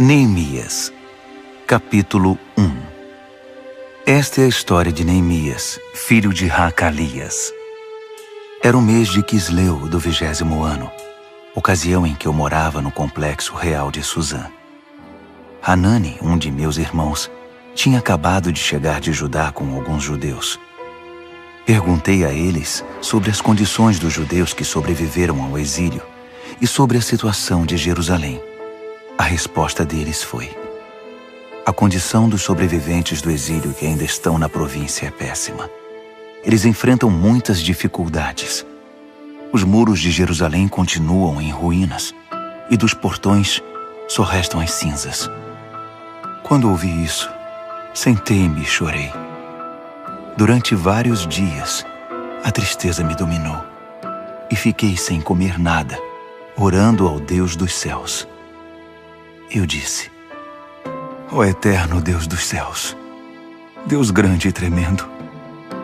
Neemias, capítulo 1. Esta é a história de Neemias, filho de Hacalias. Era o mês de Quisleu do 20º ano, ocasião em que eu morava no complexo real de Suzã. Hanani, um de meus irmãos, tinha acabado de chegar de Judá com alguns judeus. Perguntei a eles sobre as condições dos judeus que sobreviveram ao exílio e sobre a situação de Jerusalém. A resposta deles foi: a condição dos sobreviventes do exílio que ainda estão na província é péssima. Eles enfrentam muitas dificuldades. Os muros de Jerusalém continuam em ruínas e dos portões só restam as cinzas. Quando ouvi isso, sentei-me e chorei. Durante vários dias, a tristeza me dominou e fiquei sem comer nada, orando ao Deus dos céus. Eu disse: ó eterno Deus dos céus, Deus grande e tremendo,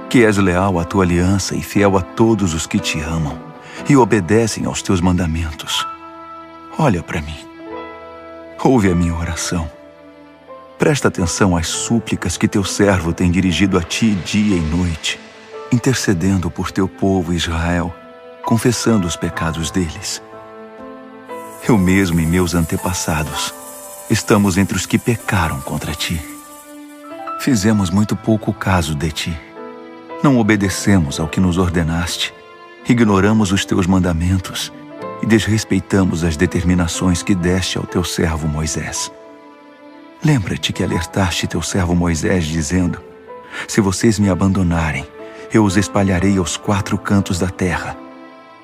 que és leal à tua aliança e fiel a todos os que te amam e obedecem aos teus mandamentos, olha para mim, ouve a minha oração. Presta atenção às súplicas que teu servo tem dirigido a ti dia e noite, intercedendo por teu povo Israel, confessando os pecados deles. Eu mesmo e meus antepassados estamos entre os que pecaram contra ti. Fizemos muito pouco caso de ti. Não obedecemos ao que nos ordenaste, ignoramos os teus mandamentos e desrespeitamos as determinações que deste ao teu servo Moisés. Lembra-te que alertaste teu servo Moisés dizendo: se vocês me abandonarem, eu os espalharei aos 4 cantos da terra.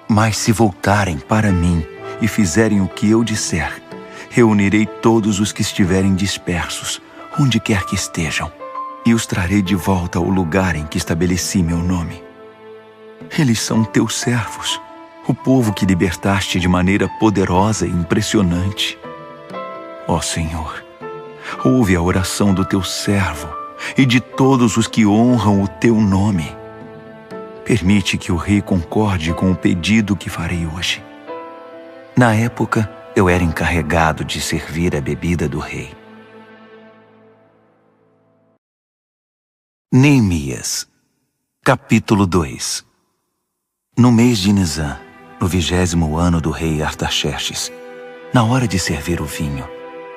Mas se voltarem para mim e fizerem o que eu disser, reunirei todos os que estiverem dispersos, onde quer que estejam, e os trarei de volta ao lugar em que estabeleci meu nome. Eles são teus servos, o povo que libertaste de maneira poderosa e impressionante. Ó Senhor, ouve a oração do teu servo e de todos os que honram o teu nome. Permite que o rei concorde com o pedido que farei hoje. Na época, eu era encarregado de servir a bebida do rei. Neemias, capítulo 2. No mês de Nisã, no 20º ano do rei Artaxerxes, na hora de servir o vinho,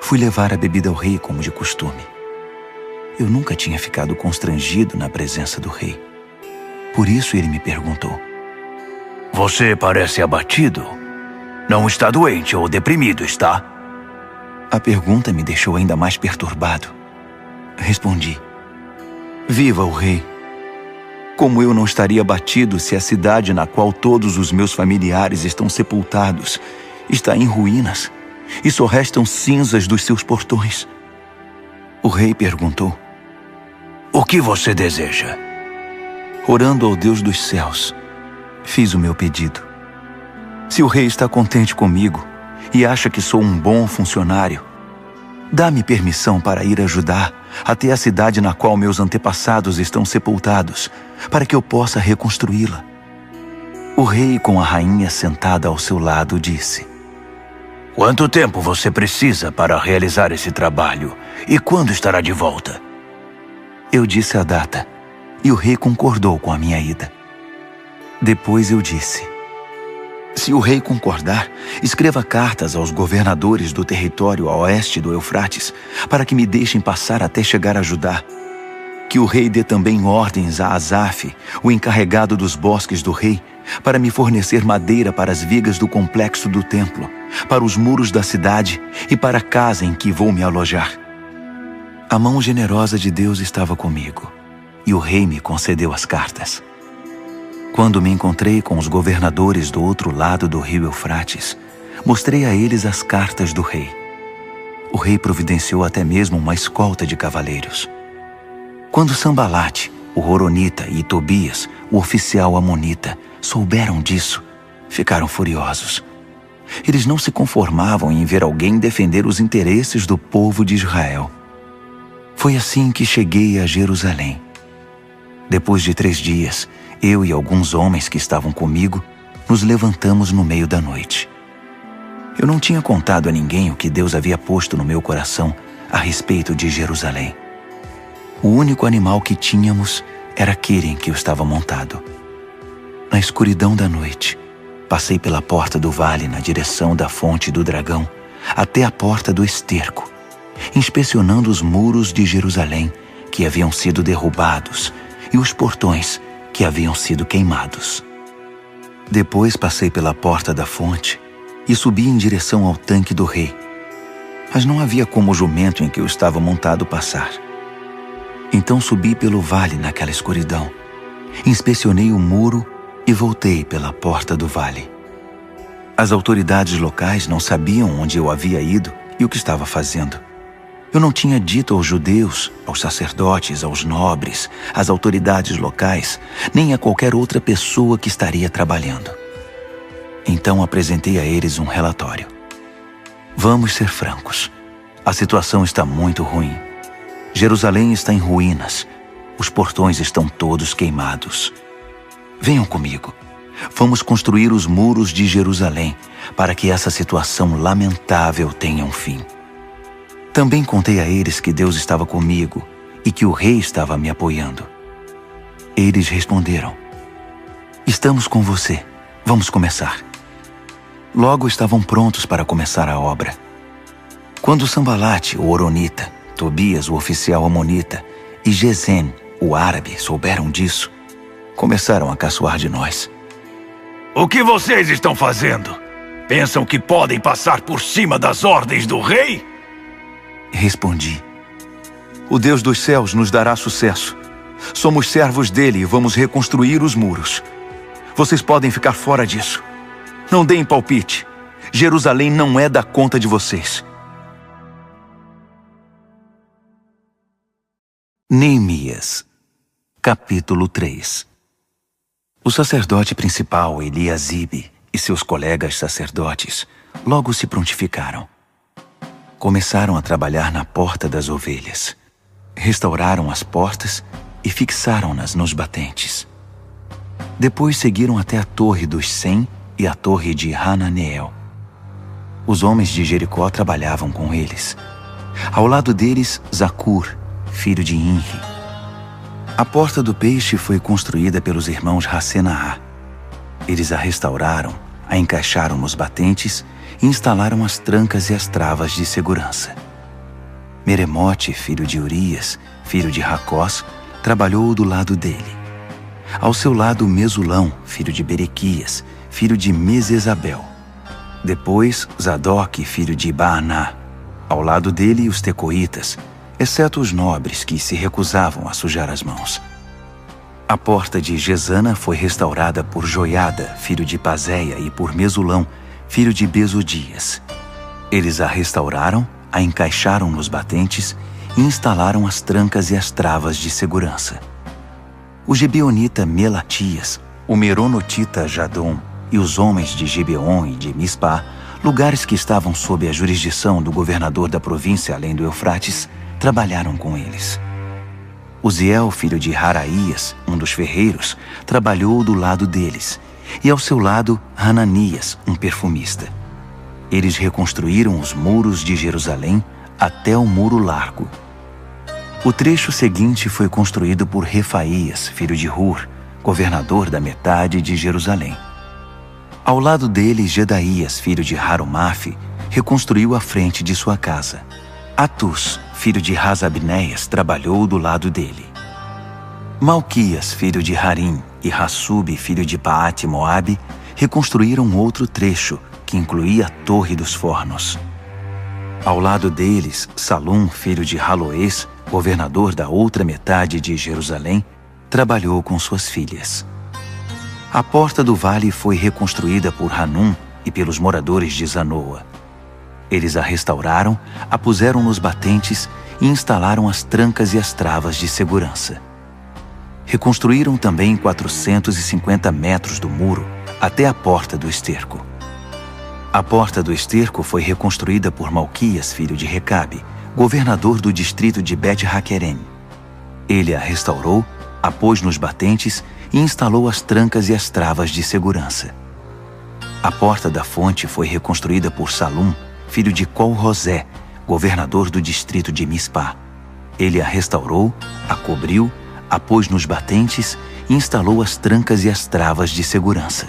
fui levar a bebida ao rei como de costume. Eu nunca tinha ficado constrangido na presença do rei. Por isso ele me perguntou: você parece abatido? Não está doente ou deprimido, está? A pergunta me deixou ainda mais perturbado. Respondi: viva o rei! Como eu não estaria abatido se a cidade na qual todos os meus familiares estão sepultados está em ruínas e só restam cinzas dos seus portões? O rei perguntou: o que você deseja? Orando ao Deus dos céus, fiz o meu pedido. Se o rei está contente comigo e acha que sou um bom funcionário, dá-me permissão para ir ajudar até a cidade na qual meus antepassados estão sepultados, para que eu possa reconstruí-la. O rei, com a rainha sentada ao seu lado, disse: quanto tempo você precisa para realizar esse trabalho e quando estará de volta? Eu disse a data e o rei concordou com a minha ida. Depois eu disse: se o rei concordar, escreva cartas aos governadores do território a oeste do Eufrates, para que me deixem passar até chegar a Judá. Que o rei dê também ordens a Asaf, o encarregado dos bosques do rei, para me fornecer madeira para as vigas do complexo do templo, para os muros da cidade e para a casa em que vou me alojar. A mão generosa de Deus estava comigo, e o rei me concedeu as cartas. Quando me encontrei com os governadores do outro lado do rio Eufrates, mostrei a eles as cartas do rei. O rei providenciou até mesmo uma escolta de cavaleiros. Quando Sambalate, o Horonita, e Tobias, o oficial amonita, souberam disso, ficaram furiosos. Eles não se conformavam em ver alguém defender os interesses do povo de Israel. Foi assim que cheguei a Jerusalém. Depois de 3 dias, eu e alguns homens que estavam comigo nos levantamos no meio da noite. Eu não tinha contado a ninguém o que Deus havia posto no meu coração a respeito de Jerusalém. O único animal que tínhamos era aquele em que eu estava montado. Na escuridão da noite, passei pela porta do vale na direção da fonte do dragão até a porta do esterco, inspecionando os muros de Jerusalém que haviam sido derrubados e os portões que haviam sido queimados. Depois passei pela porta da fonte e subi em direção ao tanque do rei. Mas não havia como o jumento em que eu estava montado passar. Então subi pelo vale naquela escuridão, inspecionei o muro e voltei pela porta do vale. As autoridades locais não sabiam onde eu havia ido e o que estava fazendo. Eu não tinha dito aos judeus, aos sacerdotes, aos nobres, às autoridades locais, nem a qualquer outra pessoa que estaria trabalhando. Então apresentei a eles um relatório. Vamos ser francos. A situação está muito ruim. Jerusalém está em ruínas. Os portões estão todos queimados. Venham comigo. Vamos construir os muros de Jerusalém para que essa situação lamentável tenha um fim. Também contei a eles que Deus estava comigo e que o rei estava me apoiando. Eles responderam: estamos com você. Vamos começar. Logo estavam prontos para começar a obra. Quando Sambalate, o Horonita, Tobias, o oficial amonita, e Gesem, o árabe, souberam disso, começaram a caçoar de nós. O que vocês estão fazendo? Pensam que podem passar por cima das ordens do rei? Respondi: o Deus dos céus nos dará sucesso. Somos servos dele e vamos reconstruir os muros. Vocês podem ficar fora disso. Não deem palpite. Jerusalém não é da conta de vocês. Neemias, capítulo 3. O sacerdote principal, Eliasibe, e seus colegas sacerdotes logo se prontificaram. Começaram a trabalhar na porta das ovelhas. Restauraram as portas e fixaram-nas nos batentes. Depois seguiram até a torre dos 100 e a torre de Hananeel. Os homens de Jericó trabalhavam com eles. Ao lado deles, Zacur, filho de Inri. A porta do peixe foi construída pelos irmãos Hassenaá. Eles a restauraram, a encaixaram nos batentes e instalaram as trancas e as travas de segurança. Meremote, filho de Urias, filho de Racós, trabalhou do lado dele. Ao seu lado, Mesulão, filho de Berequias, filho de Mesesabel. Depois, Zadok, filho de Baaná. Ao lado dele, os tecoitas, exceto os nobres que se recusavam a sujar as mãos. A porta de Gesana foi restaurada por Joiada, filho de Pazéia, e por Mesulão, filho de Besodias. Eles a restauraram, a encaixaram nos batentes e instalaram as trancas e as travas de segurança. O gibeonita Melatias, o meronotita Jadom e os homens de Gibeon e de Mispá, lugares que estavam sob a jurisdição do governador da província além do Eufrates, trabalharam com eles. Uziel, filho de Haraías, um dos ferreiros, trabalhou do lado deles, e ao seu lado Hananias, um perfumista. Eles reconstruíram os muros de Jerusalém até o muro largo. O trecho seguinte foi construído por Refaías, filho de Hur, governador da metade de Jerusalém. Ao lado dele, Gedaías, filho de Harumaf, reconstruiu a frente de sua casa. Atus, filho de Rasabnéias, trabalhou do lado dele. Malquias, filho de Harim, e Hassub, filho de Paate-Moabe, reconstruíram outro trecho, que incluía a Torre dos Fornos. Ao lado deles, Salum, filho de Haloés, governador da outra metade de Jerusalém, trabalhou com suas filhas. A porta do vale foi reconstruída por Hanum e pelos moradores de Zanoa. Eles a restauraram, a puseram nos batentes e instalaram as trancas e as travas de segurança. Reconstruíram também 450 metros do muro até a porta do esterco. A porta do esterco foi reconstruída por Malquias, filho de Recabe, governador do distrito de Bet-Haquerem. Ele a restaurou, a pôs nos batentes e instalou as trancas e as travas de segurança. A porta da fonte foi reconstruída por Salum, filho de Col-Rosé, governador do distrito de Mispá. Ele a restaurou, a cobriu, a pôs nos batentes e instalou as trancas e as travas de segurança.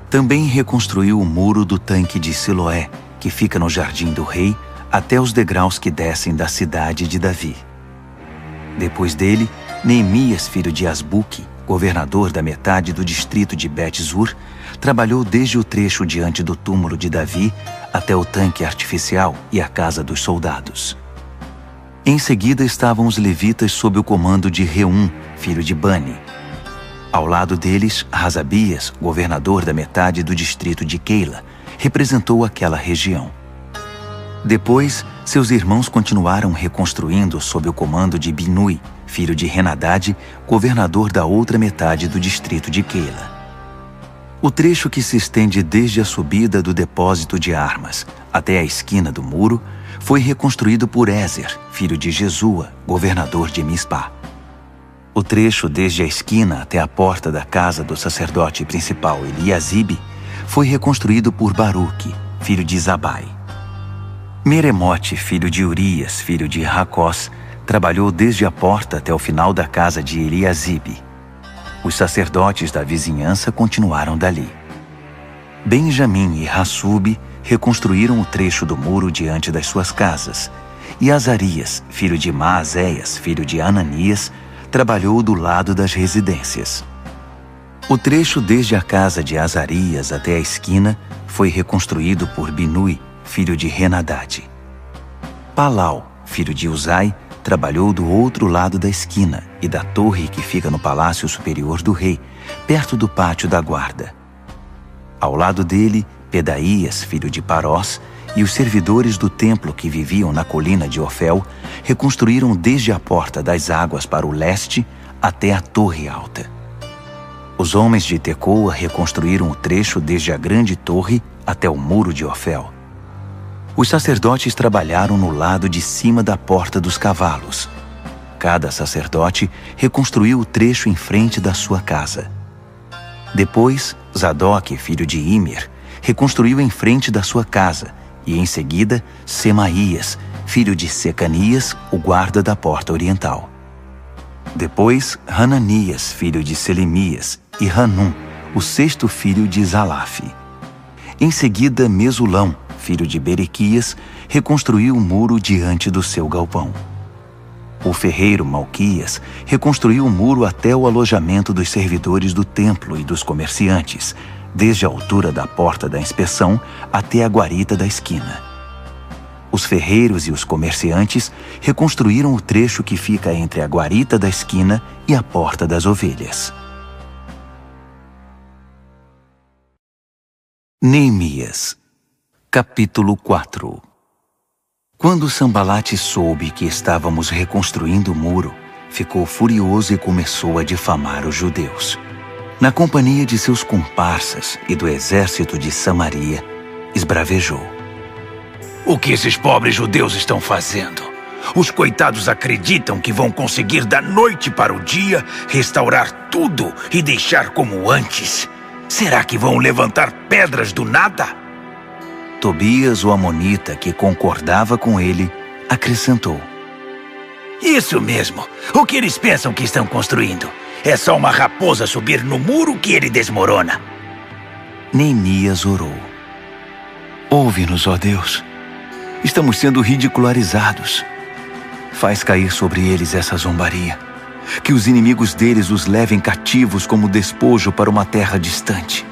Também reconstruiu o muro do tanque de Siloé, que fica no jardim do rei, até os degraus que descem da cidade de Davi. Depois dele, Neemias, filho de Asbuque, governador da metade do distrito de Bet-Zur, trabalhou desde o trecho diante do túmulo de Davi até o tanque artificial e a casa dos soldados. Em seguida estavam os levitas sob o comando de Reum, filho de Bani. Ao lado deles, Razabias, governador da metade do distrito de Keila, representou aquela região. Depois, seus irmãos continuaram reconstruindo sob o comando de Binui, filho de Henadad, governador da outra metade do distrito de Keila. O trecho que se estende desde a subida do depósito de armas até a esquina do muro foi reconstruído por Ézer, filho de Jesua, governador de Mispá. O trecho desde a esquina até a porta da casa do sacerdote principal Eliasibe foi reconstruído por Baruque, filho de Zabai. Meremote, filho de Urias, filho de Racós, trabalhou desde a porta até o final da casa de Eliasibe. Os sacerdotes da vizinhança continuaram dali. Benjamim e Hassube reconstruíram o trecho do muro diante das suas casas, e Azarias, filho de Maazéias, filho de Ananias, trabalhou do lado das residências. O trecho desde a casa de Azarias até a esquina foi reconstruído por Binui, filho de Henadad. Palau, filho de Uzai, trabalhou do outro lado da esquina e da torre que fica no palácio superior do rei, perto do pátio da guarda. Ao lado dele, Pedaías, filho de Parós, e os servidores do templo que viviam na colina de Ofel reconstruíram desde a porta das águas para o leste até a torre alta. Os homens de Tecoa reconstruíram o trecho desde a grande torre até o muro de Ofel. Os sacerdotes trabalharam no lado de cima da porta dos cavalos. Cada sacerdote reconstruiu o trecho em frente da sua casa. Depois, Zadok, filho de Imer, reconstruiu em frente da sua casa, e em seguida, Semaías, filho de Secanias, o guarda da porta oriental. Depois, Hananias, filho de Selemias, e Hanum, o sexto filho de Zalaf. Em seguida, Mesulão, filho de Berequias, reconstruiu o muro diante do seu galpão. O ferreiro Malquias reconstruiu o muro até o alojamento dos servidores do templo e dos comerciantes, desde a altura da porta da inspeção até a guarita da esquina. Os ferreiros e os comerciantes reconstruíram o trecho que fica entre a guarita da esquina e a porta das ovelhas. Neemias, capítulo 4. Quando Sambalate soube que estávamos reconstruindo o muro, ficou furioso e começou a difamar os judeus. Na companhia de seus comparsas e do exército de Samaria, esbravejou: O que esses pobres judeus estão fazendo? Os coitados acreditam que vão conseguir da noite para o dia restaurar tudo e deixar como antes. Será que vão levantar pedras do nada? Tobias, o amonita, que concordava com ele, acrescentou: Isso mesmo. O que eles pensam que estão construindo? É só uma raposa subir no muro que ele desmorona. Neemias orou: Ouve-nos, ó Deus. Estamos sendo ridicularizados. Faz cair sobre eles essa zombaria. Que os inimigos deles os levem cativos como despojo para uma terra distante.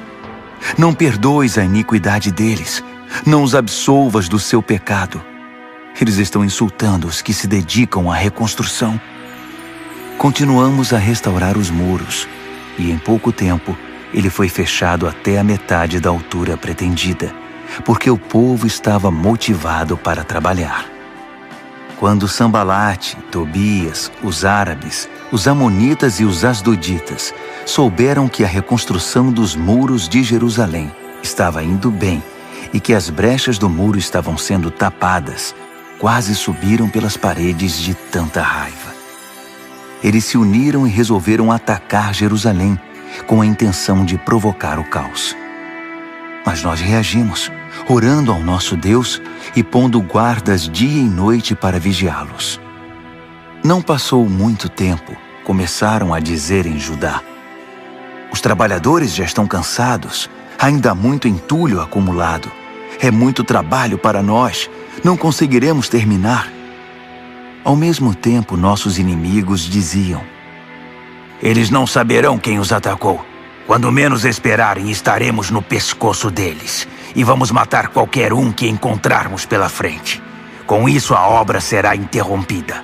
Não perdoes a iniquidade deles. Não os absolvas do seu pecado. Eles estão insultando os que se dedicam à reconstrução. Continuamos a restaurar os muros, e em pouco tempo ele foi fechado até a metade da altura pretendida, porque o povo estava motivado para trabalhar. Quando Sambalate, Tobias, os árabes, os amonitas e os asdoditas souberam que a reconstrução dos muros de Jerusalém estava indo bem e que as brechas do muro estavam sendo tapadas, quase subiram pelas paredes de tanta raiva. Eles se uniram e resolveram atacar Jerusalém, com a intenção de provocar o caos. Mas nós reagimos, orando ao nosso Deus e pondo guardas dia e noite para vigiá-los. Não passou muito tempo, começaram a dizer em Judá: os trabalhadores já estão cansados, ainda há muito entulho acumulado. É muito trabalho para nós, não conseguiremos terminar. Ao mesmo tempo, nossos inimigos diziam: eles não saberão quem os atacou. Quando menos esperarem, estaremos no pescoço deles e vamos matar qualquer um que encontrarmos pela frente. Com isso, a obra será interrompida.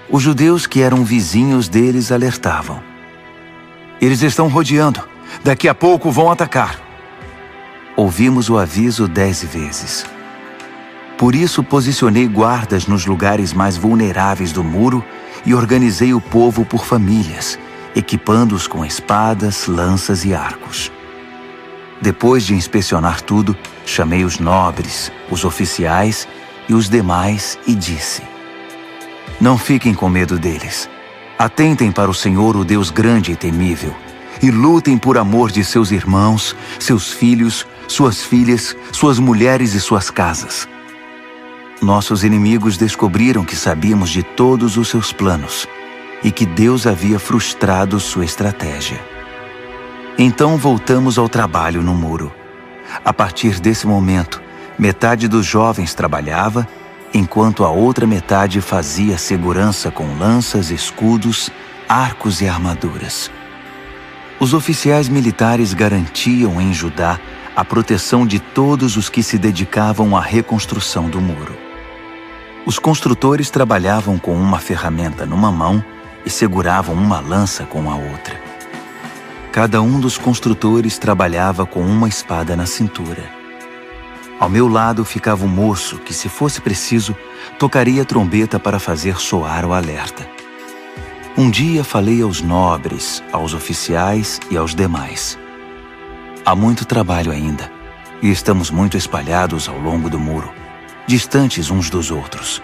Os judeus que eram vizinhos deles alertavam: eles estão rodeando. Daqui a pouco vão atacar. Ouvimos o aviso 10 vezes. Por isso posicionei guardas nos lugares mais vulneráveis do muro e organizei o povo por famílias, equipando-os com espadas, lanças e arcos. Depois de inspecionar tudo, chamei os nobres, os oficiais e os demais e disse: não fiquem com medo deles. Atentem para o Senhor, o Deus grande e temível, e lutem por amor de seus irmãos, seus filhos, suas filhas, suas mulheres e suas casas. Nossos inimigos descobriram que sabíamos de todos os seus planos e que Deus havia frustrado sua estratégia. Então voltamos ao trabalho no muro. A partir desse momento, metade dos jovens trabalhava, enquanto a outra metade fazia segurança com lanças, escudos, arcos e armaduras. Os oficiais militares garantiam em Judá a proteção de todos os que se dedicavam à reconstrução do muro. Os construtores trabalhavam com uma ferramenta numa mão e seguravam uma lança com a outra. Cada um dos construtores trabalhava com uma espada na cintura. Ao meu lado ficava um moço que, se fosse preciso, tocaria a trombeta para fazer soar o alerta. Um dia falei aos nobres, aos oficiais e aos demais: há muito trabalho ainda, e estamos muito espalhados ao longo do muro, distantes uns dos outros.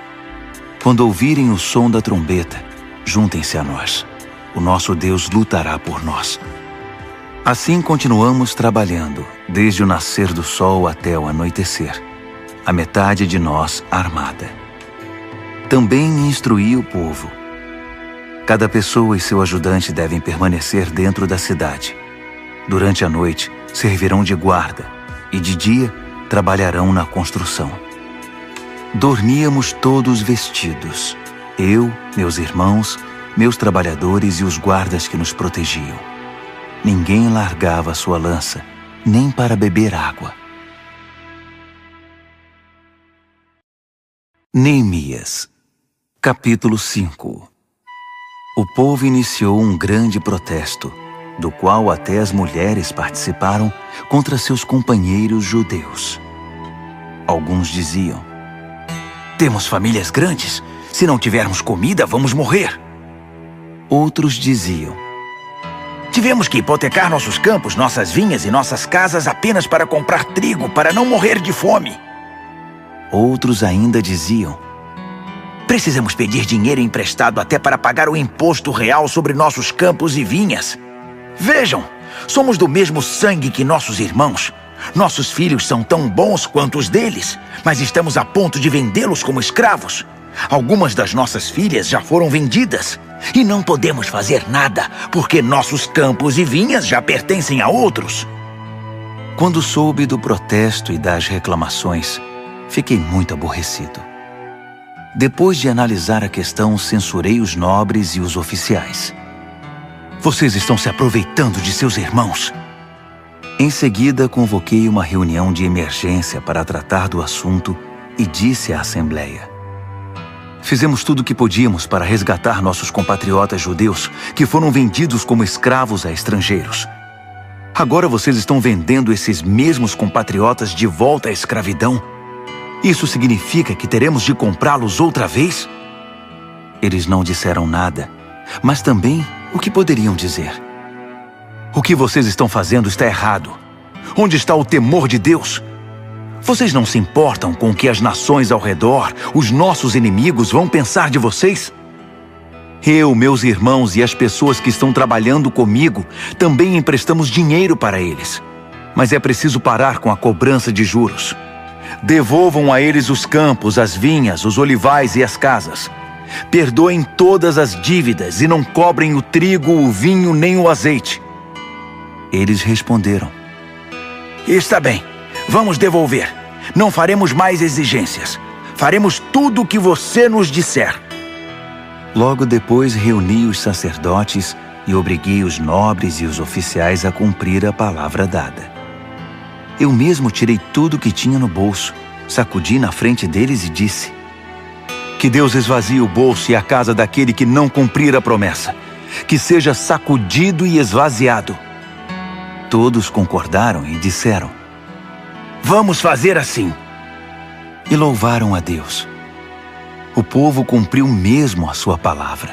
Quando ouvirem o som da trombeta, juntem-se a nós. O nosso Deus lutará por nós. Assim continuamos trabalhando, desde o nascer do sol até o anoitecer, a metade de nós armada. Também instruí o povo: cada pessoa e seu ajudante devem permanecer dentro da cidade. Durante a noite, servirão de guarda, e de dia, trabalharão na construção. Dormíamos todos vestidos, eu, meus irmãos, meus trabalhadores e os guardas que nos protegiam. Ninguém largava sua lança, nem para beber água. Neemias, capítulo 5. O povo iniciou um grande protesto, do qual até as mulheres participaram, contra seus companheiros judeus. Alguns diziam: temos famílias grandes. Se não tivermos comida, vamos morrer. Outros diziam: tivemos que hipotecar nossos campos, nossas vinhas e nossas casas apenas para comprar trigo, para não morrer de fome. Outros ainda diziam: precisamos pedir dinheiro emprestado até para pagar o imposto real sobre nossos campos e vinhas. Vejam, somos do mesmo sangue que nossos irmãos. Nossos filhos são tão bons quanto os deles, mas estamos a ponto de vendê-los como escravos. Algumas das nossas filhas já foram vendidas e não podemos fazer nada, porque nossos campos e vinhas já pertencem a outros. Quando soube do protesto e das reclamações, fiquei muito aborrecido. Depois de analisar a questão, censurei os nobres e os oficiais. Vocês estão se aproveitando de seus irmãos. Em seguida, convoquei uma reunião de emergência para tratar do assunto e disse à Assembleia: fizemos tudo o que podíamos para resgatar nossos compatriotas judeus que foram vendidos como escravos a estrangeiros. Agora vocês estão vendendo esses mesmos compatriotas de volta à escravidão? Isso significa que teremos de comprá-los outra vez? Eles não disseram nada, mas também o que poderiam dizer? O que vocês estão fazendo está errado. Onde está o temor de Deus? Vocês não se importam com o que as nações ao redor, os nossos inimigos, vão pensar de vocês? Eu, meus irmãos e as pessoas que estão trabalhando comigo, também emprestamos dinheiro para eles. Mas é preciso parar com a cobrança de juros. Devolvam a eles os campos, as vinhas, os olivais e as casas. Perdoem todas as dívidas e não cobrem o trigo, o vinho nem o azeite. Eles responderam: Está bem, vamos devolver. Não faremos mais exigências. Faremos tudo o que você nos disser. Logo depois reuni os sacerdotes e obriguei os nobres e os oficiais a cumprir a palavra dada. Eu mesmo tirei tudo que tinha no bolso, sacudi na frente deles e disse: Que Deus esvazie o bolso e a casa daquele que não cumprir a promessa, que seja sacudido e esvaziado. Todos concordaram e disseram: Vamos fazer assim. E louvaram a Deus. O povo cumpriu mesmo a sua palavra.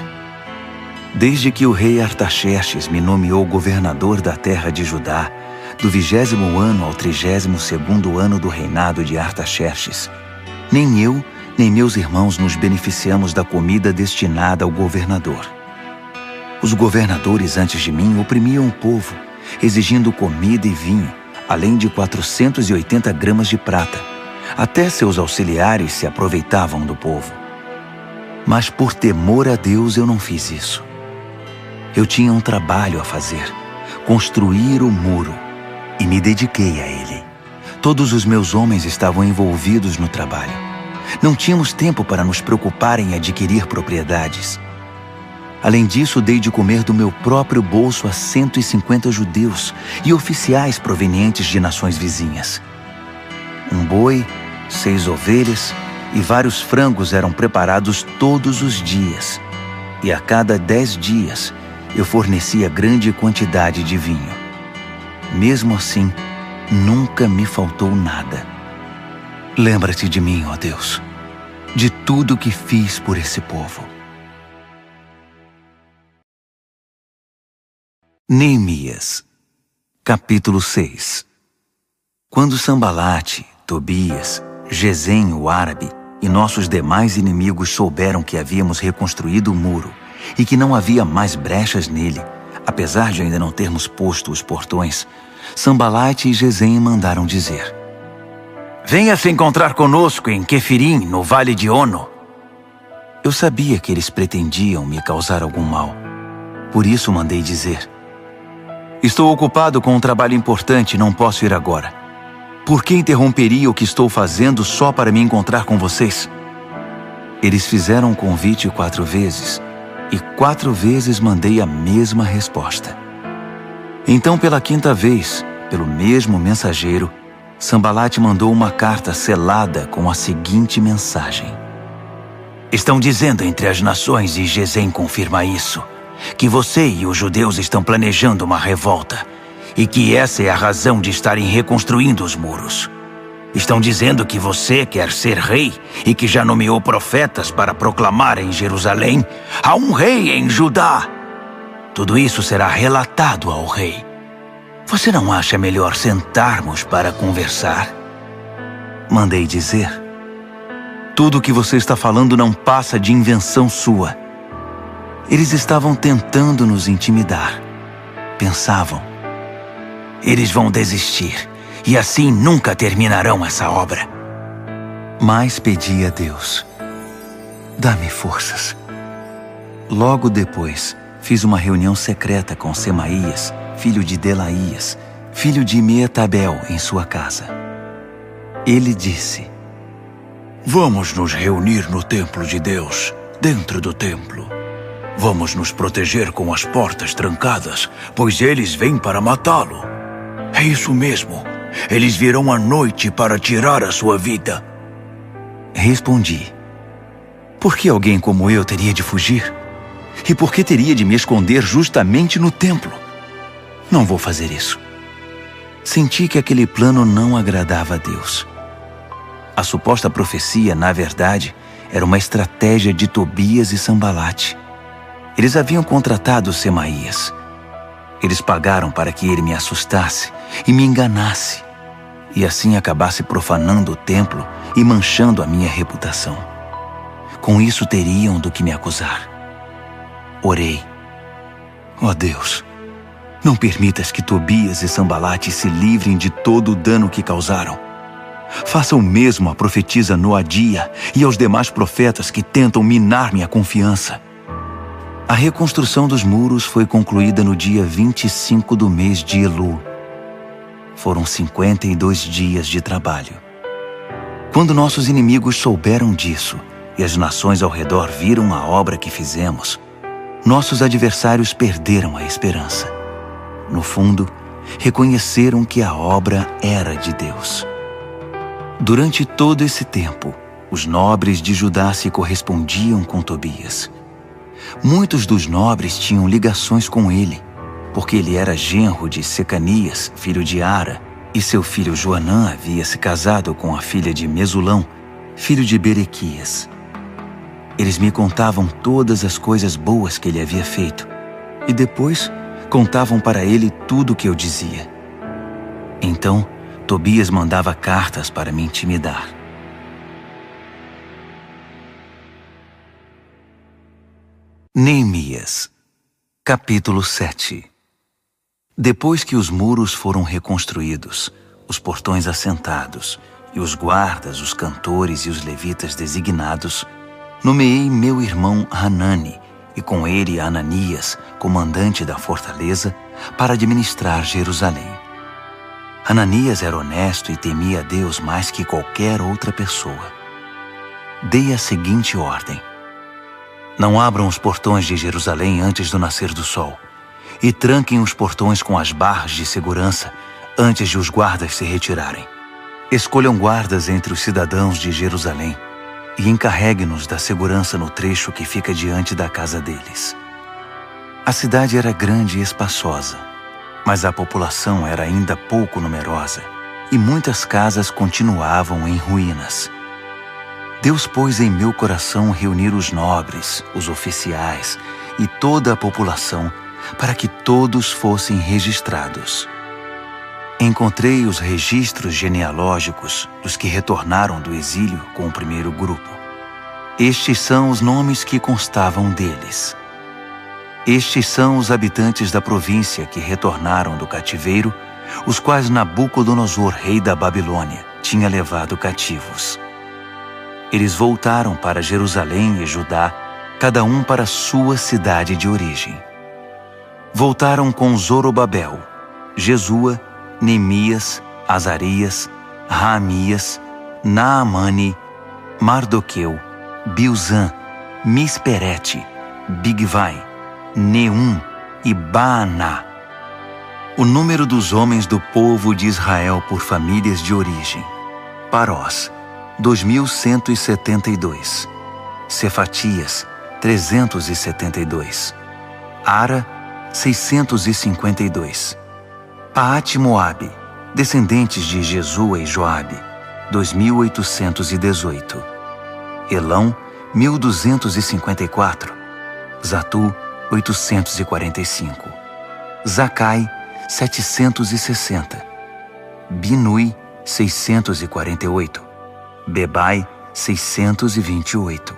Desde que o rei Artaxerxes me nomeou governador da terra de Judá, do 20º ano ao 32º ano do reinado de Artaxerxes, nem eu, nem meus irmãos nos beneficiamos da comida destinada ao governador. Os governadores antes de mim oprimiam o povo, exigindo comida e vinho, além de 480 gramas de prata. Até seus auxiliares se aproveitavam do povo. Mas por temor a Deus eu não fiz isso. Eu tinha um trabalho a fazer: construir o muro, e me dediquei a ele. Todos os meus homens estavam envolvidos no trabalho. Não tínhamos tempo para nos preocupar em adquirir propriedades. Além disso, dei de comer do meu próprio bolso a 150 judeus e oficiais provenientes de nações vizinhas. Um boi, 6 ovelhas e vários frangos eram preparados todos os dias. E a cada 10 dias, eu fornecia grande quantidade de vinho. Mesmo assim, nunca me faltou nada. Lembra-te de mim, ó Deus, de tudo que fiz por esse povo. Neemias, capítulo 6. Quando Sambalate, Tobias, Gesem, o árabe, e nossos demais inimigos souberam que havíamos reconstruído o muro e que não havia mais brechas nele, apesar de ainda não termos posto os portões, Sambalate e Gesem mandaram dizer: Venha se encontrar conosco em Quefirim, no vale de Ono. Eu sabia que eles pretendiam me causar algum mal. Por isso mandei dizer: Estou ocupado com um trabalho importante e não posso ir agora. Por que interromperia o que estou fazendo só para me encontrar com vocês? Eles fizeram o convite 4 vezes, e 4 vezes mandei a mesma resposta. Então, pela 5ª vez, pelo mesmo mensageiro, Sambalate mandou uma carta selada com a seguinte mensagem: Estão dizendo entre as nações, e Gesem confirma isso, que você e os judeus estão planejando uma revolta, e que essa é a razão de estarem reconstruindo os muros. Estão dizendo que você quer ser rei e que já nomeou profetas para proclamar em Jerusalém: há um rei em Judá. Tudo isso será relatado ao rei. Você não acha melhor sentarmos para conversar? Mandei dizer: Tudo o que você está falando não passa de invenção sua. Eles estavam tentando nos intimidar. Pensavam: Eles vão desistir, e assim nunca terminarão essa obra. Mas pedi a Deus: Dá-me forças. Logo depois, fiz uma reunião secreta com Semaías, filho de Delaías, filho de Meetabel, em sua casa. Ele disse: Vamos nos reunir no templo de Deus, dentro do templo. Vamos nos proteger com as portas trancadas, pois eles vêm para matá-lo. É isso mesmo. Eles virão à noite para tirar a sua vida. Respondi: Por que alguém como eu teria de fugir? E por que teria de me esconder justamente no templo? Não vou fazer isso. Senti que aquele plano não agradava a Deus. A suposta profecia, na verdade, era uma estratégia de Tobias e Sambalate. Eles haviam contratado Semaías. Eles pagaram para que ele me assustasse e me enganasse, e assim acabasse profanando o templo e manchando a minha reputação. Com isso teriam do que me acusar. Orei: Ó Deus, Não permitas que Tobias e Sambalate se livrem de todo o dano que causaram. Faça o mesmo à profetisa Noadia e aos demais profetas que tentam minar minha confiança. A reconstrução dos muros foi concluída no dia 25 do mês de Elul. Foram 52 dias de trabalho. Quando nossos inimigos souberam disso e as nações ao redor viram a obra que fizemos, nossos adversários perderam a esperança. No fundo, reconheceram que a obra era de Deus. Durante todo esse tempo, os nobres de Judá se correspondiam com Tobias. Muitos dos nobres tinham ligações com ele, porque ele era genro de Secanias, filho de Ara, e seu filho Joanã havia se casado com a filha de Mesulão, filho de Berequias. Eles me contavam todas as coisas boas que ele havia feito, e depois contavam para ele tudo o que eu dizia. Então, Tobias mandava cartas para me intimidar. Neemias, capítulo 7. Depois que os muros foram reconstruídos, os portões assentados e os guardas, os cantores e os levitas designados, nomeei meu irmão Hanani e com ele Ananias, comandante da fortaleza, para administrar Jerusalém. Ananias era honesto e temia a Deus mais que qualquer outra pessoa. Dei a seguinte ordem: não abram os portões de Jerusalém antes do nascer do sol, e tranquem os portões com as barras de segurança antes de os guardas se retirarem. Escolham guardas entre os cidadãos de Jerusalém e encarregue-nos da segurança no trecho que fica diante da casa deles. A cidade era grande e espaçosa, mas a população era ainda pouco numerosa e muitas casas continuavam em ruínas. Deus pôs em meu coração reunir os nobres, os oficiais e toda a população para que todos fossem registrados. Encontrei os registros genealógicos dos que retornaram do exílio com o primeiro grupo. Estes são os nomes que constavam deles. Estes são os habitantes da província que retornaram do cativeiro, os quais Nabucodonosor, rei da Babilônia, tinha levado cativos. Eles voltaram para Jerusalém e Judá, cada um para sua cidade de origem. Voltaram com Zorobabel, Jesua, Neemias, Azarias, Raamias, Naamani, Mardoqueu, Bilzã, Misperete, Bigvai, Neum e Baaná. O número dos homens do povo de Israel por famílias de origem: Parós, 2.172. Cefatias, 372. Ara, 652. Paate-Moabe, descendentes de Jesua e Joabe, 2.818. Elão, 1.254. Zatu, 845. Zacai, 760. Binui, 648. Bebai, 628.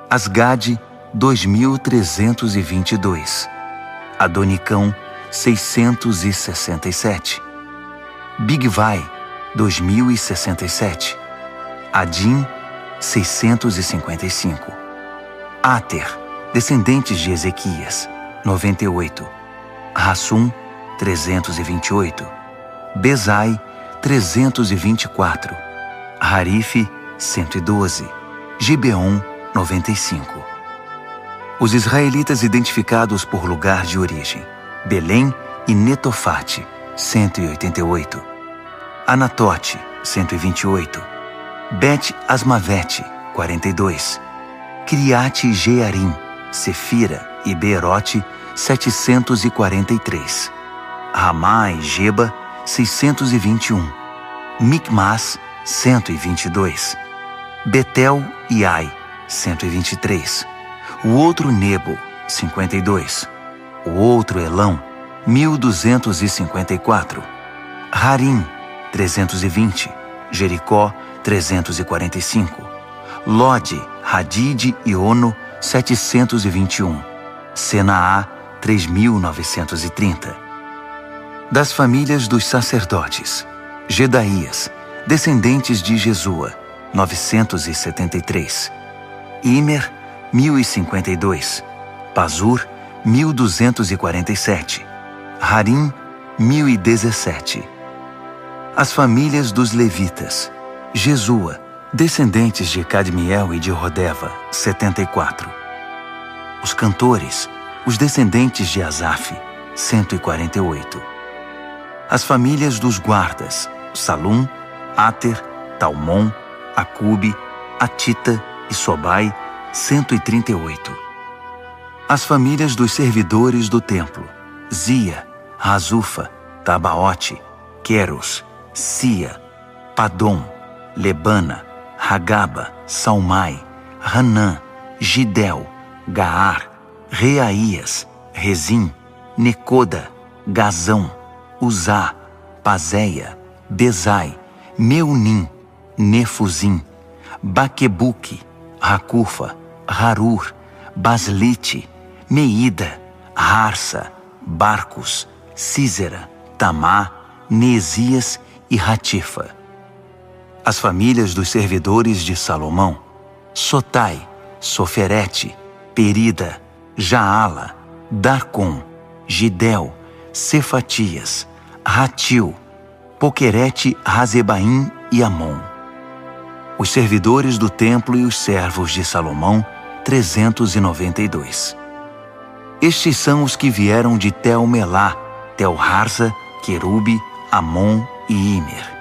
Asgade, 2.322. Adonicão, 667. Bigvai, 2.067. Adim, 655. Ater, descendentes de Ezequias, 98. Rassum, 328. Bezai, 324. Harife, 112. Gibeon, 95. Os israelitas identificados por lugar de origem: Belém e Netofate, 188. Anatote, 128. Bet-Asmavete, 42. Criate Jearim, Sefira e Beerote, 743. Ramá e Geba, 621. Micmas, 122. Betel e Ai, 123. O outro Nebo, 52. O outro Elão, 1.254. Harim, 320. Jericó, 345. Lode, Hadide e Ono, 721. Senaá, 3.930. Das famílias dos sacerdotes: Gedaías, descendentes de Jesua, 973. Imer, 1052. Pazur, 1247. Harim, 1017. As famílias dos levitas: Jesua, descendentes de Cadmiel e de Rodeva, 74. Os cantores, os descendentes de Asaf, 148. As famílias dos guardas: Salum, Ater, Talmon, Acube, Atita e Sobai, 138. As famílias dos servidores do templo: Zia, Razufa, Tabaote, Queros, Sia, Padom, Lebana, Hagaba, Salmai, Hanã, Gidel, Gaar, Reaías, Rezim, Necoda, Gazão, Uzá, Pazéia, Bezai, Meunim, Nefuzim, Baquebuque, Racufa, Harur, Baslite, Meida, Harsa, Barcos, Císera, Tamá, Neesias e Ratifa. As famílias dos servidores de Salomão: Sotai, Soferete, Perida, Jaala, Darcom, Gidel, Cefatias, Ratil, Poquerete, Razebaim e Amon. Os servidores do templo e os servos de Salomão, 392. Estes são os que vieram de Tel-Melá, Tel-Harza, Querube, Amon e Imer.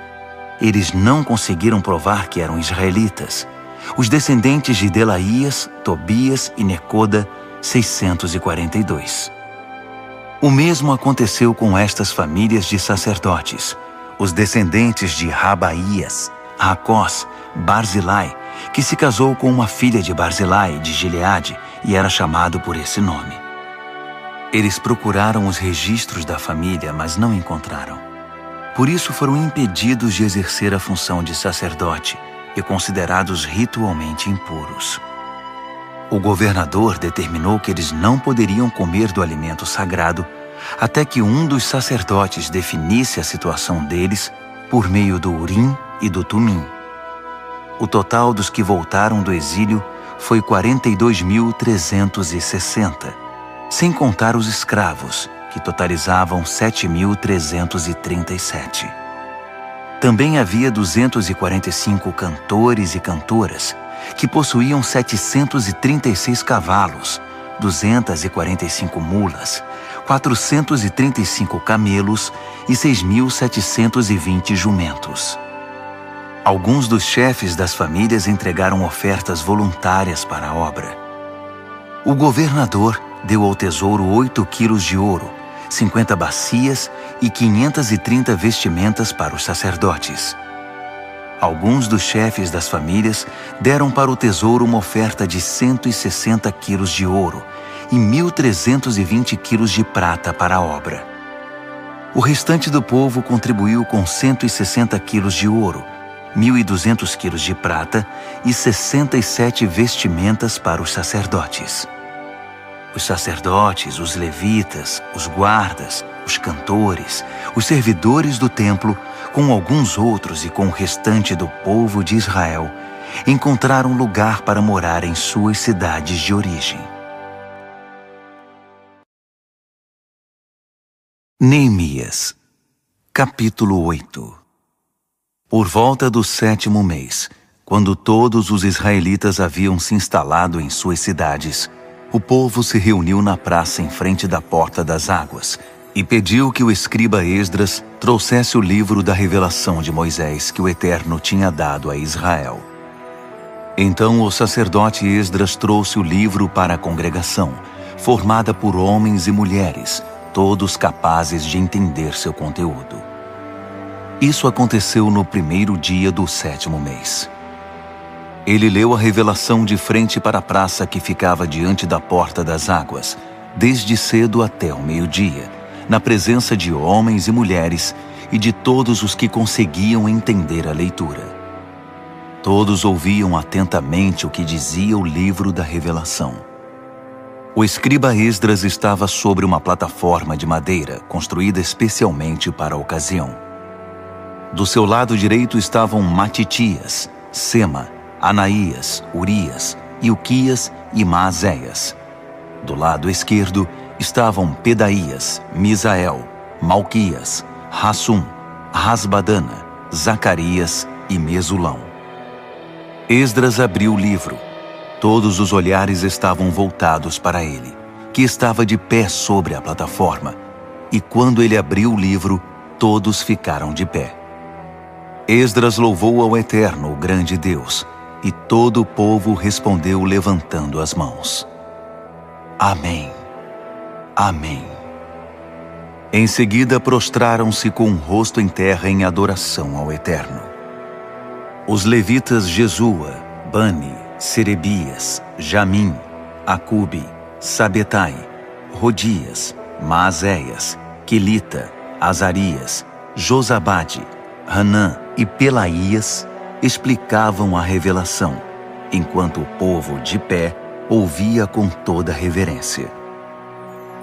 Eles não conseguiram provar que eram israelitas. Os descendentes de Delaías, Tobias e Necoda, 642. O mesmo aconteceu com estas famílias de sacerdotes: os descendentes de Rabaías, Racós, Barzilai, que se casou com uma filha de Barzilai de Gileade e era chamado por esse nome. Eles procuraram os registros da família, mas não encontraram. Por isso foram impedidos de exercer a função de sacerdote e considerados ritualmente impuros. O governador determinou que eles não poderiam comer do alimento sagrado até que um dos sacerdotes definisse a situação deles por meio do Urim e do Tumim. O total dos que voltaram do exílio foi 42.360, sem contar os escravos, que totalizavam 7.337. Também havia 245 cantores e cantoras, que possuíam 736 cavalos, 245 mulas, 435 camelos e 6.720 jumentos. Alguns dos chefes das famílias entregaram ofertas voluntárias para a obra. O governador deu ao tesouro 8 quilos de ouro, 50 bacias e 530 vestimentas para os sacerdotes. Alguns dos chefes das famílias deram para o tesouro uma oferta de 160 quilos de ouro e 1.320 quilos de prata para a obra. O restante do povo contribuiu com 160 quilos de ouro, 1.200 quilos de prata e 67 vestimentas para os sacerdotes. Os sacerdotes, os levitas, os guardas, os cantores, os servidores do templo, com alguns outros e com o restante do povo de Israel, encontraram lugar para morar em suas cidades de origem. Neemias, capítulo 8. Por volta do 7º mês, quando todos os israelitas haviam se instalado em suas cidades, o povo se reuniu na praça em frente da Porta das Águas e pediu que o escriba Esdras trouxesse o livro da revelação de Moisés que o Eterno tinha dado a Israel. Então o sacerdote Esdras trouxe o livro para a congregação, formada por homens e mulheres, todos capazes de entender seu conteúdo. Isso aconteceu no 1º dia do 7º mês. Ele leu a revelação de frente para a praça que ficava diante da Porta das Águas, desde cedo até o meio-dia, na presença de homens e mulheres e de todos os que conseguiam entender a leitura. Todos ouviam atentamente o que dizia o livro da revelação. O escriba Esdras estava sobre uma plataforma de madeira construída especialmente para a ocasião. Do seu lado direito estavam Matitias, Sema, Anaías, Urias, Ilquias e Maazéias. Do lado esquerdo estavam Pedaías, Misael, Malquias, Hassum, Rasbadana, Zacarias e Mesulão. Esdras abriu o livro. Todos os olhares estavam voltados para ele, que estava de pé sobre a plataforma. E quando ele abriu o livro, todos ficaram de pé. Esdras louvou ao Eterno, o grande Deus, e todo o povo respondeu levantando as mãos. Amém. Amém. Em seguida prostraram-se com o rosto em terra em adoração ao Eterno. Os levitas Jesua, Bani, Serebias, Jamim, Acube, Sabetai, Rodias, Maazéias, Quelita, Azarias, Josabade, Hanã e Pelaías explicavam a revelação, enquanto o povo de pé ouvia com toda reverência.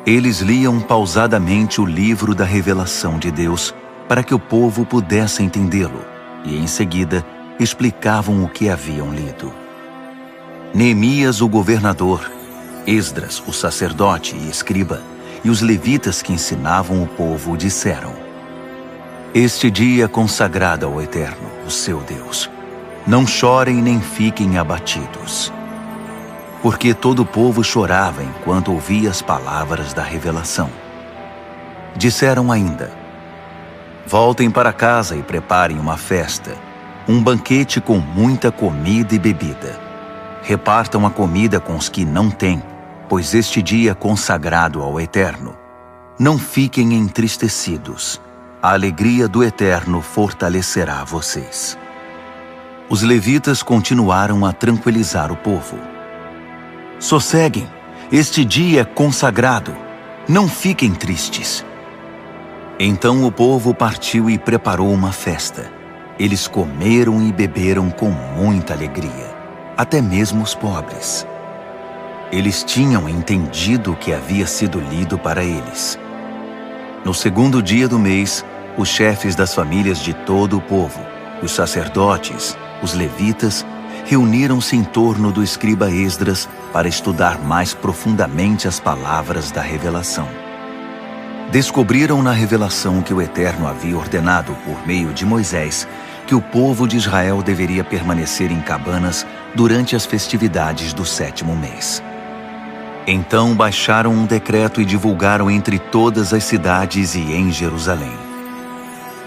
Eles liam pausadamente o livro da revelação de Deus para que o povo pudesse entendê-lo, e em seguida explicavam o que haviam lido. Neemias, o governador, Esdras, o sacerdote e escriba, e os levitas que ensinavam o povo disseram: Este dia é consagrado ao Eterno, o seu Deus. Não chorem nem fiquem abatidos. Porque todo o povo chorava enquanto ouvia as palavras da revelação. Disseram ainda: Voltem para casa e preparem uma festa, um banquete com muita comida e bebida. Repartam a comida com os que não têm, pois este dia é consagrado ao Eterno. Não fiquem entristecidos. A alegria do Eterno fortalecerá vocês. Os levitas continuaram a tranquilizar o povo. Sosseguem, este dia é consagrado. Não fiquem tristes. Então o povo partiu e preparou uma festa. Eles comeram e beberam com muita alegria, até mesmo os pobres. Eles tinham entendido o que havia sido lido para eles. No segundo dia do mês, os chefes das famílias de todo o povo, os sacerdotes, os levitas, reuniram-se em torno do escriba Esdras para estudar mais profundamente as palavras da revelação. Descobriram na revelação que o Eterno havia ordenado por meio de Moisés que o povo de Israel deveria permanecer em cabanas durante as festividades do 7º mês. Então baixaram um decreto e divulgaram entre todas as cidades e em Jerusalém: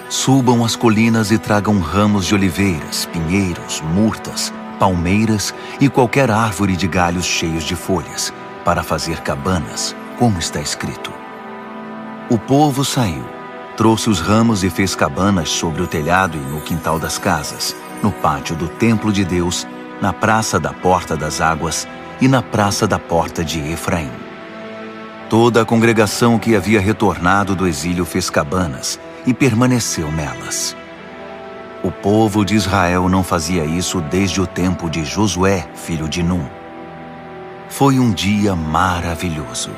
Subam as colinas e tragam ramos de oliveiras, pinheiros, murtas, palmeiras e qualquer árvore de galhos cheios de folhas, para fazer cabanas, como está escrito. O povo saiu, trouxe os ramos e fez cabanas sobre o telhado e no quintal das casas, no pátio do templo de Deus, na praça da Porta das Águas e na praça da Porta de Efraim. Toda a congregação que havia retornado do exílio fez cabanas e permaneceu nelas. O povo de Israel não fazia isso desde o tempo de Josué, filho de Num. Foi um dia maravilhoso.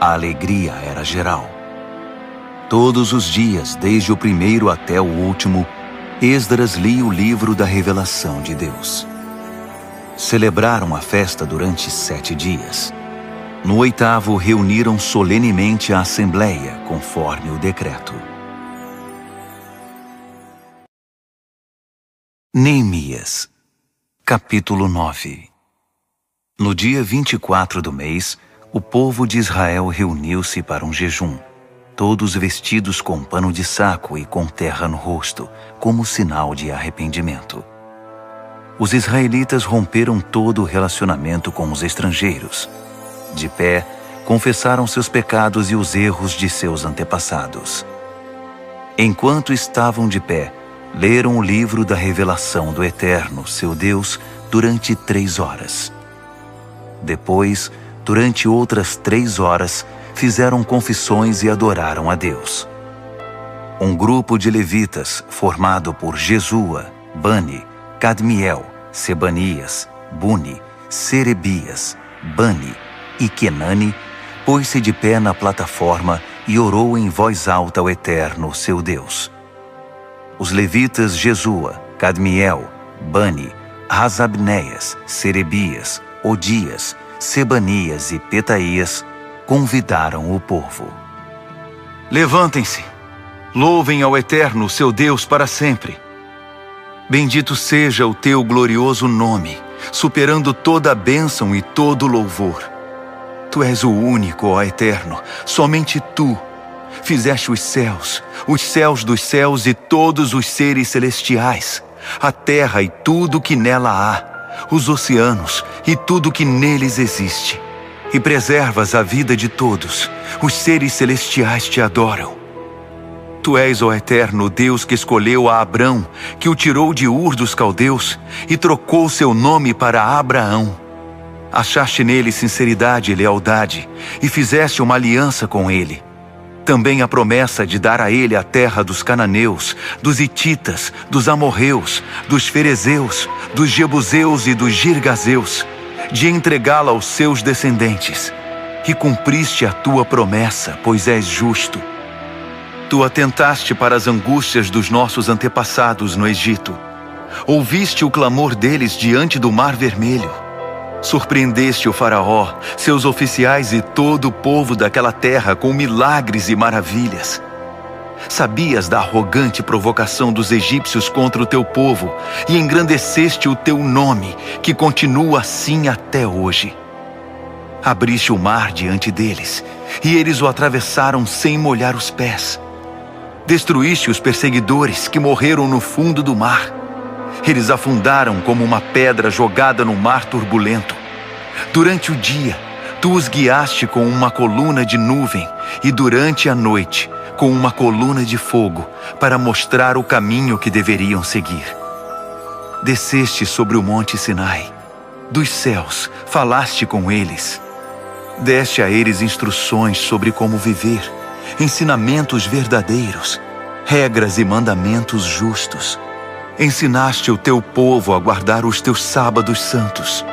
A alegria era geral. Todos os dias, desde o primeiro até o último, Esdras lia o livro da revelação de Deus. Celebraram a festa durante 7 dias. No 8º, reuniram solenemente a assembleia, conforme o decreto. Neemias, capítulo 9. No dia 24 do mês, o povo de Israel reuniu-se para um jejum, todos vestidos com pano de saco e com terra no rosto, como sinal de arrependimento. Os israelitas romperam todo o relacionamento com os estrangeiros. De pé, confessaram seus pecados e os erros de seus antepassados. Enquanto estavam de pé, leram o livro da revelação do Eterno, seu Deus, durante 3 horas. Depois, durante outras 3 horas, fizeram confissões e adoraram a Deus. Um grupo de levitas, formado por Jesua, Bani, Cadmiel, Sebanias, Buni, Serebias, Bani, E Kenani pôs-se de pé na plataforma e orou em voz alta ao Eterno, seu Deus. Os levitas Jesua, Cadmiel, Bani, Hasabneias, Serebias, Odias, Sebanias e Petaías convidaram o povo. Levantem-se, louvem ao Eterno, seu Deus, para sempre. Bendito seja o teu glorioso nome, superando toda a bênção e todo louvor. Tu és o único, ó Eterno, somente Tu. Fizeste os céus dos céus e todos os seres celestiais, a terra e tudo que nela há, os oceanos e tudo que neles existe. E preservas a vida de todos, os seres celestiais te adoram. Tu és, ó Eterno, Deus que escolheu a Abrão, que o tirou de Ur dos Caldeus e trocou seu nome para Abraão. Achaste nele sinceridade e lealdade, e fizeste uma aliança com ele. Também a promessa de dar a ele a terra dos cananeus, dos hititas, dos amorreus, dos ferezeus, dos jebuseus e dos girgazeus, de entregá-la aos seus descendentes. E cumpriste a tua promessa, pois és justo. Tu atentaste para as angústias dos nossos antepassados no Egito. Ouviste o clamor deles diante do Mar Vermelho. Surpreendeste o faraó, seus oficiais e todo o povo daquela terra com milagres e maravilhas. Sabias da arrogante provocação dos egípcios contra o teu povo e engrandeceste o teu nome, que continua assim até hoje. Abriste o mar diante deles, e eles o atravessaram sem molhar os pés. Destruíste os perseguidores que morreram no fundo do mar. Eles afundaram como uma pedra jogada no mar turbulento. Durante o dia, tu os guiaste com uma coluna de nuvem e durante a noite, com uma coluna de fogo, para mostrar o caminho que deveriam seguir. Desceste sobre o monte Sinai. Dos céus, falaste com eles. Deste a eles instruções sobre como viver, ensinamentos verdadeiros, regras e mandamentos justos. Ensinaste o teu povo a guardar os teus sábados santos.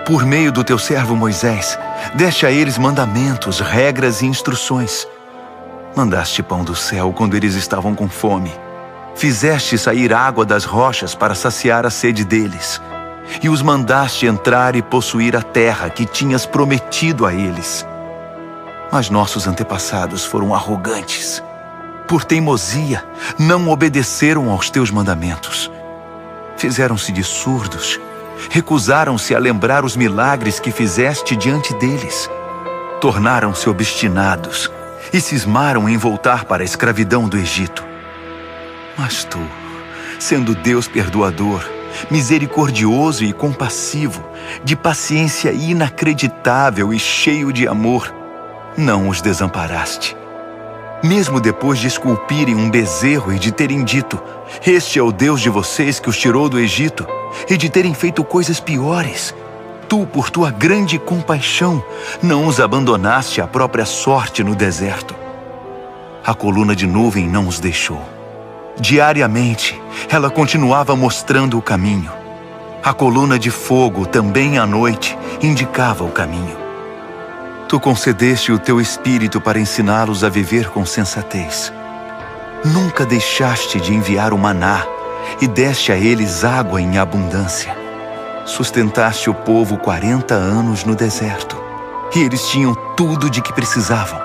Por meio do teu servo Moisés, deste a eles mandamentos, regras e instruções. Mandaste pão do céu quando eles estavam com fome. Fizeste sair água das rochas para saciar a sede deles. E os mandaste entrar e possuir a terra que tinhas prometido a eles. Mas nossos antepassados foram arrogantes. Por teimosia, não obedeceram aos teus mandamentos. Fizeram-se de surdos, recusaram-se a lembrar os milagres que fizeste diante deles. Tornaram-se obstinados e cismaram em voltar para a escravidão do Egito. Mas tu, sendo Deus perdoador, misericordioso e compassivo, de paciência inacreditável e cheio de amor, não os desamparaste. Mesmo depois de esculpirem um bezerro e de terem dito, este é o Deus de vocês que os tirou do Egito, e de terem feito coisas piores, tu, por tua grande compaixão, não os abandonaste à própria sorte no deserto. A coluna de nuvem não os deixou. Diariamente, ela continuava mostrando o caminho. A coluna de fogo, também à noite, indicava o caminho. Tu concedeste o teu espírito para ensiná-los a viver com sensatez. Nunca deixaste de enviar o maná e deste a eles água em abundância. Sustentaste o povo 40 anos no deserto, e eles tinham tudo de que precisavam.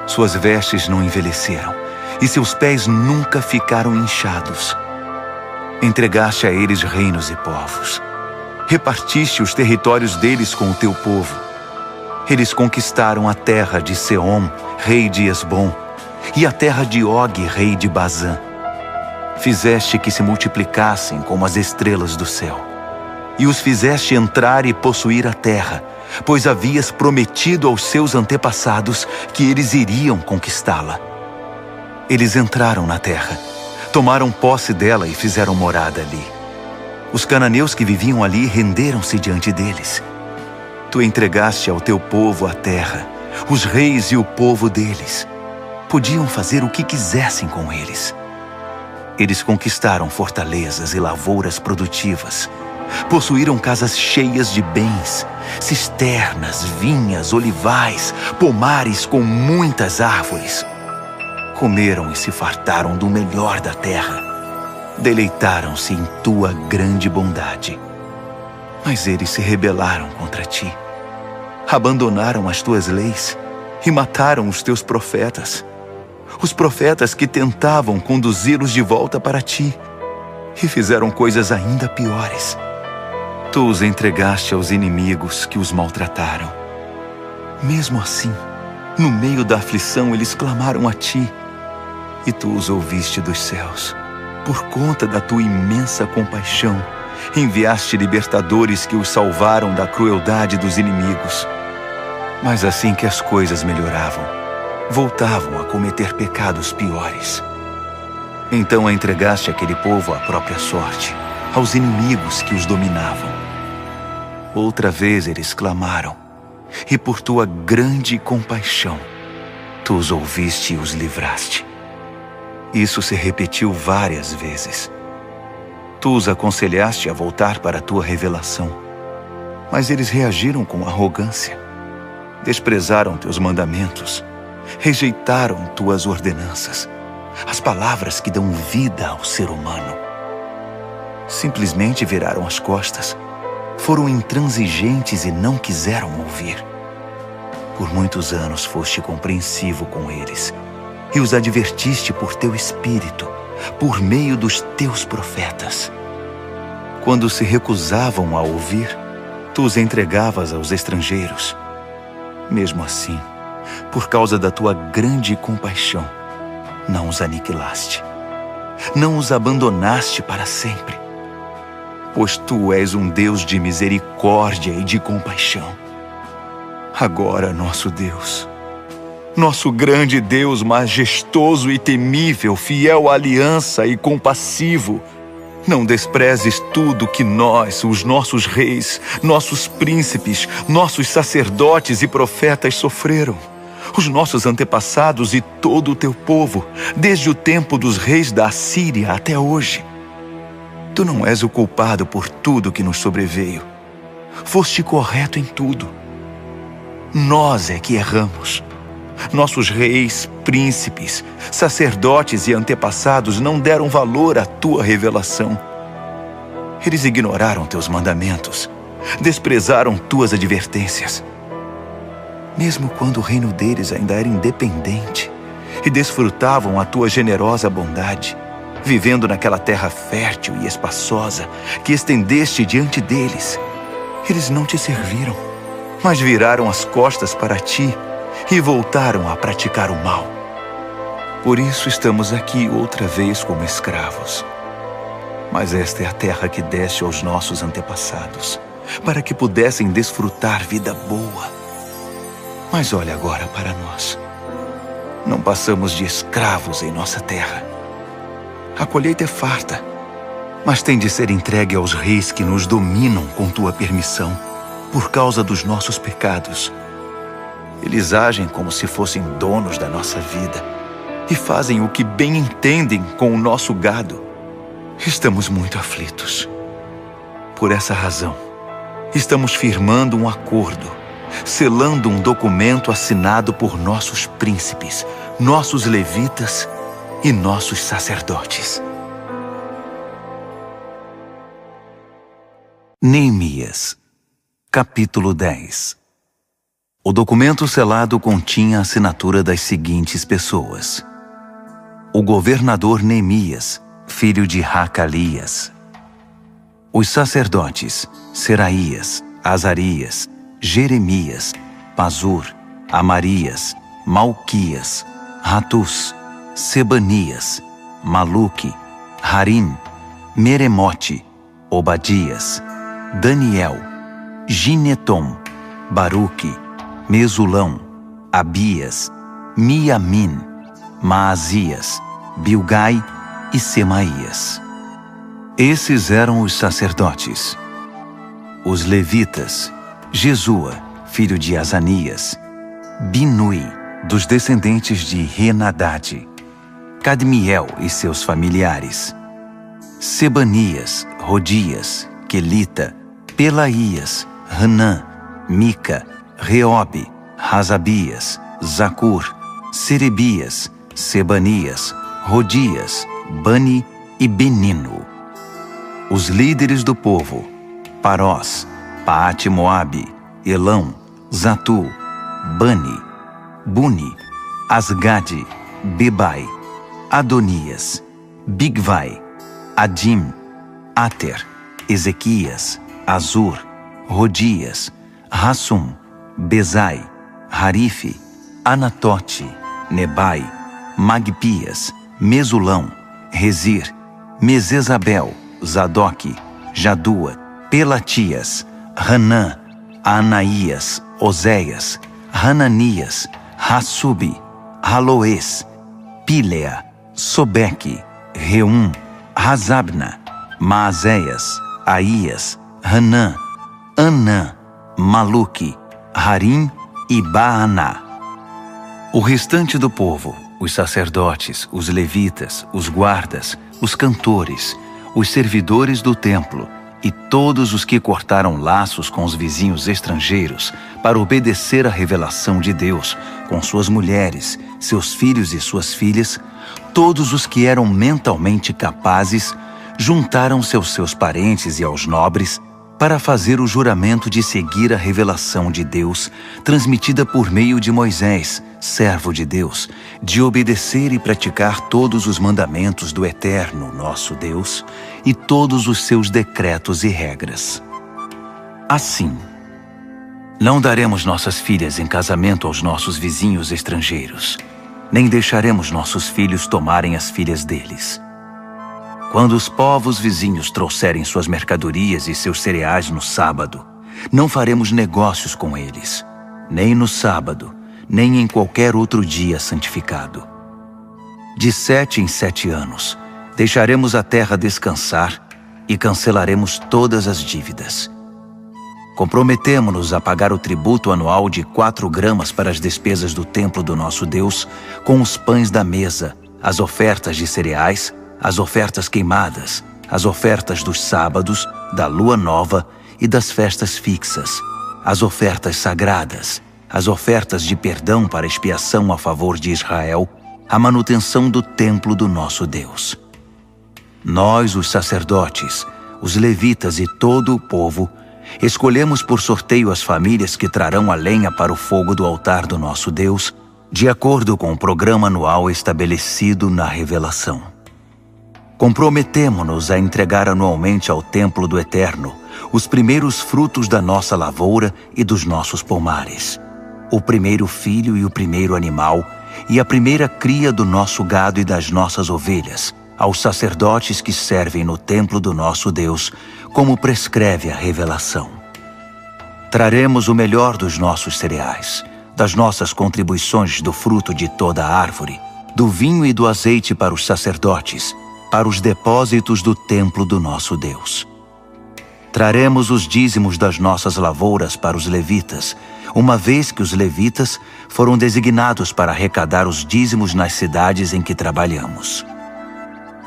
Suas vestes não envelheceram, e seus pés nunca ficaram inchados. Entregaste a eles reinos e povos. Repartiste os territórios deles com o teu povo. Eles conquistaram a terra de Seom, rei de Esbom, e a terra de Og, rei de Bazã. Fizeste que se multiplicassem como as estrelas do céu. E os fizeste entrar e possuir a terra, pois havias prometido aos seus antepassados que eles iriam conquistá-la. Eles entraram na terra, tomaram posse dela e fizeram morada ali. Os cananeus que viviam ali renderam-se diante deles. Tu entregaste ao teu povo a terra, os reis e o povo deles. Podiam fazer o que quisessem com eles. Eles conquistaram fortalezas e lavouras produtivas, Possuíram casas cheias de bens, cisternas, vinhas, olivais, pomares com muitas árvores. Comeram e se fartaram do melhor da terra. Deleitaram-se em tua grande bondade. Mas eles se rebelaram contra ti. Abandonaram as tuas leis e mataram os teus profetas. Os profetas que tentavam conduzi-los de volta para ti. E fizeram coisas ainda piores. Tu os entregaste aos inimigos que os maltrataram. Mesmo assim, no meio da aflição, eles clamaram a ti. E tu os ouviste dos céus. Por conta da tua imensa compaixão, enviaste libertadores que os salvaram da crueldade dos inimigos. Mas assim que as coisas melhoravam, voltavam a cometer pecados piores. Então entregaste aquele povo à própria sorte, aos inimigos que os dominavam. Outra vez eles clamaram, e por tua grande compaixão, tu os ouviste e os livraste. Isso se repetiu várias vezes. Tu os aconselhaste a voltar para a tua revelação, mas eles reagiram com arrogância. Desprezaram teus mandamentos, rejeitaram tuas ordenanças, as palavras que dão vida ao ser humano. Simplesmente viraram as costas, foram intransigentes e não quiseram ouvir. Por muitos anos foste compreensivo com eles e os advertiste por teu espírito, por meio dos teus profetas. Quando se recusavam a ouvir, tu os entregavas aos estrangeiros. Mesmo assim, por causa da tua grande compaixão, não os aniquilaste. Não os abandonaste para sempre. Pois tu és um Deus de misericórdia e de compaixão. Agora, nosso Deus, nosso grande Deus majestoso e temível, fiel à aliança e compassivo, não desprezes tudo que nós, os nossos reis, nossos príncipes, nossos sacerdotes e profetas sofreram, os nossos antepassados e todo o teu povo, desde o tempo dos reis da Assíria até hoje. Tu não és o culpado por tudo que nos sobreveio. Foste correto em tudo. Nós é que erramos. Nossos reis, príncipes, sacerdotes e antepassados não deram valor à tua revelação. Eles ignoraram teus mandamentos, desprezaram tuas advertências. Mesmo quando o reino deles ainda era independente e desfrutavam a tua generosa bondade, vivendo naquela terra fértil e espaçosa que estendeste diante deles, eles não te serviram, mas viraram as costas para ti e voltaram a praticar o mal. Por isso estamos aqui outra vez como escravos. Mas esta é a terra que deste aos nossos antepassados, para que pudessem desfrutar vida boa. Mas olha agora para nós. Não passamos de escravos em nossa terra. A colheita é farta, mas tem de ser entregue aos reis que nos dominam com tua permissão, por causa dos nossos pecados. Eles agem como se fossem donos da nossa vida e fazem o que bem entendem com o nosso gado. Estamos muito aflitos. Por essa razão, estamos firmando um acordo, selando um documento assinado por nossos príncipes, nossos levitas e nossos sacerdotes. Neemias, capítulo 10. O documento selado continha a assinatura das seguintes pessoas: o governador Neemias, filho de Hacalias; os sacerdotes Seraías, Azarias, Jeremias, Pazur, Amarias, Malquias, Ratus, Sebanias, Maluque, Harim, Meremote, Obadias, Daniel, Ginetom, Baruque, Mesulão, Abias, Miamin, Maasias, Bilgai e Semaías. Esses eram os sacerdotes. Os levitas: Jesua, filho de Azanias; Binui, dos descendentes de Henadade; Cadmiel e seus familiares; Sebanias, Rodias, Quelita, Pelaías, Hanã, Mica, Reobe, Razabias, Zacur, Serebias, Sebanias, Rodias, Bani e Benino. Os líderes do povo: Parós, Paate-Moabe, Elão, Zatu, Bani, Buni, Asgade, Bebai, Adonias, Bigvai, Adim, Ater, Ezequias, Azur, Rodias, Rassum, Bezai, Harife, Anatote, Nebai, Magpias, Mesulão, Rezir, Mesezabel, Zadok, Jadua, Pelatias, Hanã, Anaías, Oséias, Hananias, Hassubi, Haloes, Pilea, Sobeque, Reum, Razabna, Maazéias, Aías, Hanã, Anã, Maluque, Harim e Baaná. O restante do povo, os sacerdotes, os levitas, os guardas, os cantores, os servidores do templo e todos os que cortaram laços com os vizinhos estrangeiros para obedecer à revelação de Deus, com suas mulheres, seus filhos e suas filhas, todos os que eram mentalmente capazes, juntaram-se aos seus parentes e aos nobres para fazer o juramento de seguir a revelação de Deus, transmitida por meio de Moisés, servo de Deus, de obedecer e praticar todos os mandamentos do Eterno, nosso Deus, e todos os seus decretos e regras. Assim, não daremos nossas filhas em casamento aos nossos vizinhos estrangeiros, nem deixaremos nossos filhos tomarem as filhas deles. Quando os povos vizinhos trouxerem suas mercadorias e seus cereais no sábado, não faremos negócios com eles, nem no sábado, nem em qualquer outro dia santificado. De 7 em 7 anos, deixaremos a terra descansar e cancelaremos todas as dívidas. Comprometemo-nos a pagar o tributo anual de 4 gramas para as despesas do templo do nosso Deus, com os pães da mesa, as ofertas de cereais, as ofertas queimadas, as ofertas dos sábados, da lua nova e das festas fixas, as ofertas sagradas, as ofertas de perdão para expiação a favor de Israel, a manutenção do templo do nosso Deus. Nós, os sacerdotes, os levitas e todo o povo, escolhemos por sorteio as famílias que trarão a lenha para o fogo do altar do nosso Deus, de acordo com o programa anual estabelecido na revelação. Comprometemo-nos a entregar anualmente ao templo do Eterno os primeiros frutos da nossa lavoura e dos nossos pomares, o primeiro filho e o primeiro animal, e a primeira cria do nosso gado e das nossas ovelhas, aos sacerdotes que servem no templo do nosso Deus, como prescreve a revelação. Traremos o melhor dos nossos cereais, das nossas contribuições do fruto de toda a árvore, do vinho e do azeite para os sacerdotes, para os depósitos do templo do nosso Deus. Traremos os dízimos das nossas lavouras para os levitas, uma vez que os levitas foram designados para arrecadar os dízimos nas cidades em que trabalhamos.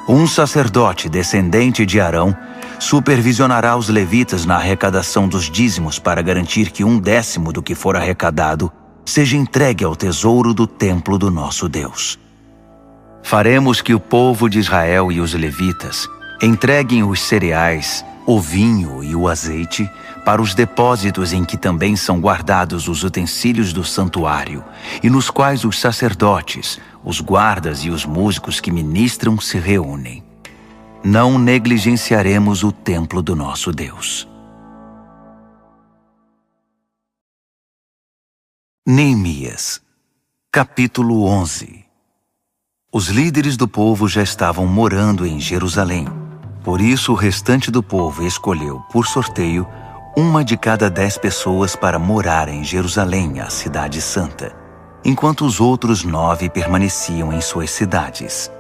Um sacerdote descendente de Arão supervisionará os levitas na arrecadação dos dízimos para garantir que 1/10 do que for arrecadado seja entregue ao tesouro do templo do nosso Deus. Faremos que o povo de Israel e os levitas entreguem os cereais, o vinho e o azeite para os depósitos em que também são guardados os utensílios do santuário e nos quais os sacerdotes, os guardas e os músicos que ministram se reúnem. Não negligenciaremos o templo do nosso Deus. Neemias, capítulo 11. Os líderes do povo já estavam morando em Jerusalém. Por isso o restante do povo escolheu, por sorteio, uma de cada 10 pessoas para morar em Jerusalém, a cidade santa, enquanto os outros 9 permaneciam em suas cidades.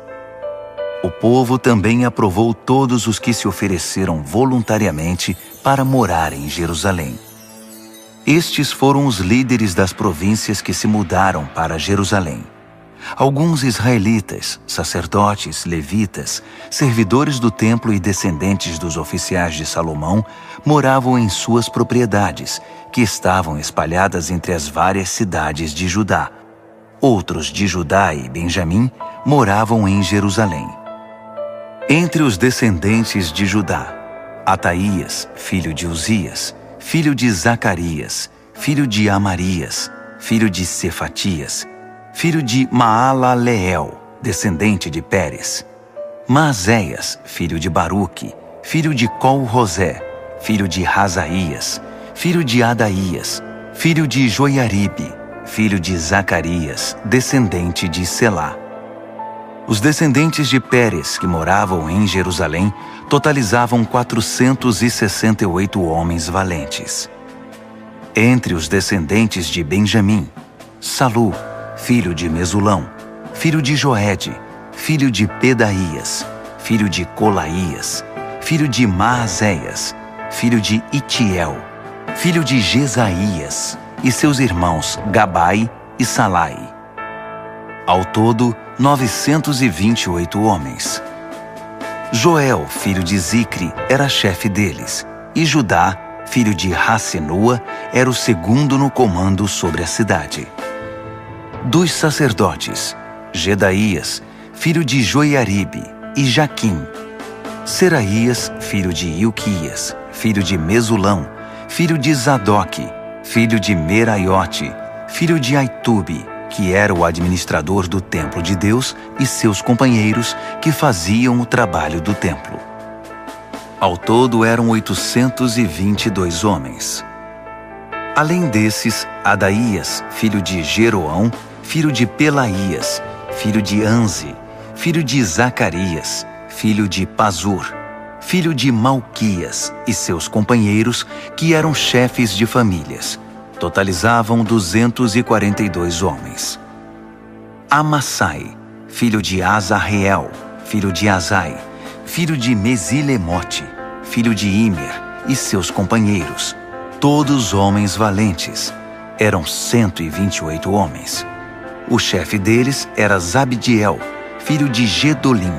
O povo também aprovou todos os que se ofereceram voluntariamente para morar em Jerusalém. Estes foram os líderes das províncias que se mudaram para Jerusalém: Alguns israelitas, sacerdotes, levitas, servidores do templo e descendentes dos oficiais de Salomão moravam em suas propriedades, que estavam espalhadas entre as várias cidades de Judá. Outros de Judá e Benjamim moravam em Jerusalém. Entre os descendentes de Judá, Ataías, filho de Uzias, filho de Zacarias, filho de Amarias, filho de Cefatias, filho de Maalaleel, descendente de Pérez. Maazéias, filho de Baruque, filho de Col-Rosé, filho de Razaías, filho de Adaías, filho de Joiaribe, filho de Zacarias, descendente de Selá. Os descendentes de Pérez, que moravam em Jerusalém, totalizavam 468 homens valentes. Entre os descendentes de Benjamim, Salu, filho de Mesulão, filho de Joede, filho de Pedaías, filho de Colaías, filho de Maazéias, filho de Itiel, filho de Jesaías, e seus irmãos Gabai e Salai. Ao todo, 928 homens. Joel, filho de Zicre, era chefe deles, e Judá, filho de Rassenua, era o segundo no comando sobre a cidade. Dos sacerdotes, Gedaías, filho de Joiaribe, e Jaquim. Seraías, filho de Ilquias, filho de Mesulão, filho de Zadoque, filho de Meraiote, filho de Aitube, que era o administrador do templo de Deus, e seus companheiros que faziam o trabalho do templo. Ao todo eram 822 homens. Além desses, Adaías, filho de Jeroão, filho de Pelaías, filho de Anze, filho de Zacarias, filho de Pazur, filho de Malquias, e seus companheiros, que eram chefes de famílias, totalizavam 242 homens. Amassai, filho de Azarreel, filho de Azai, filho de Mesilemote, filho de Imer, e seus companheiros, todos homens valentes, eram 128 homens. O chefe deles era Zabdiel, filho de Gedolim.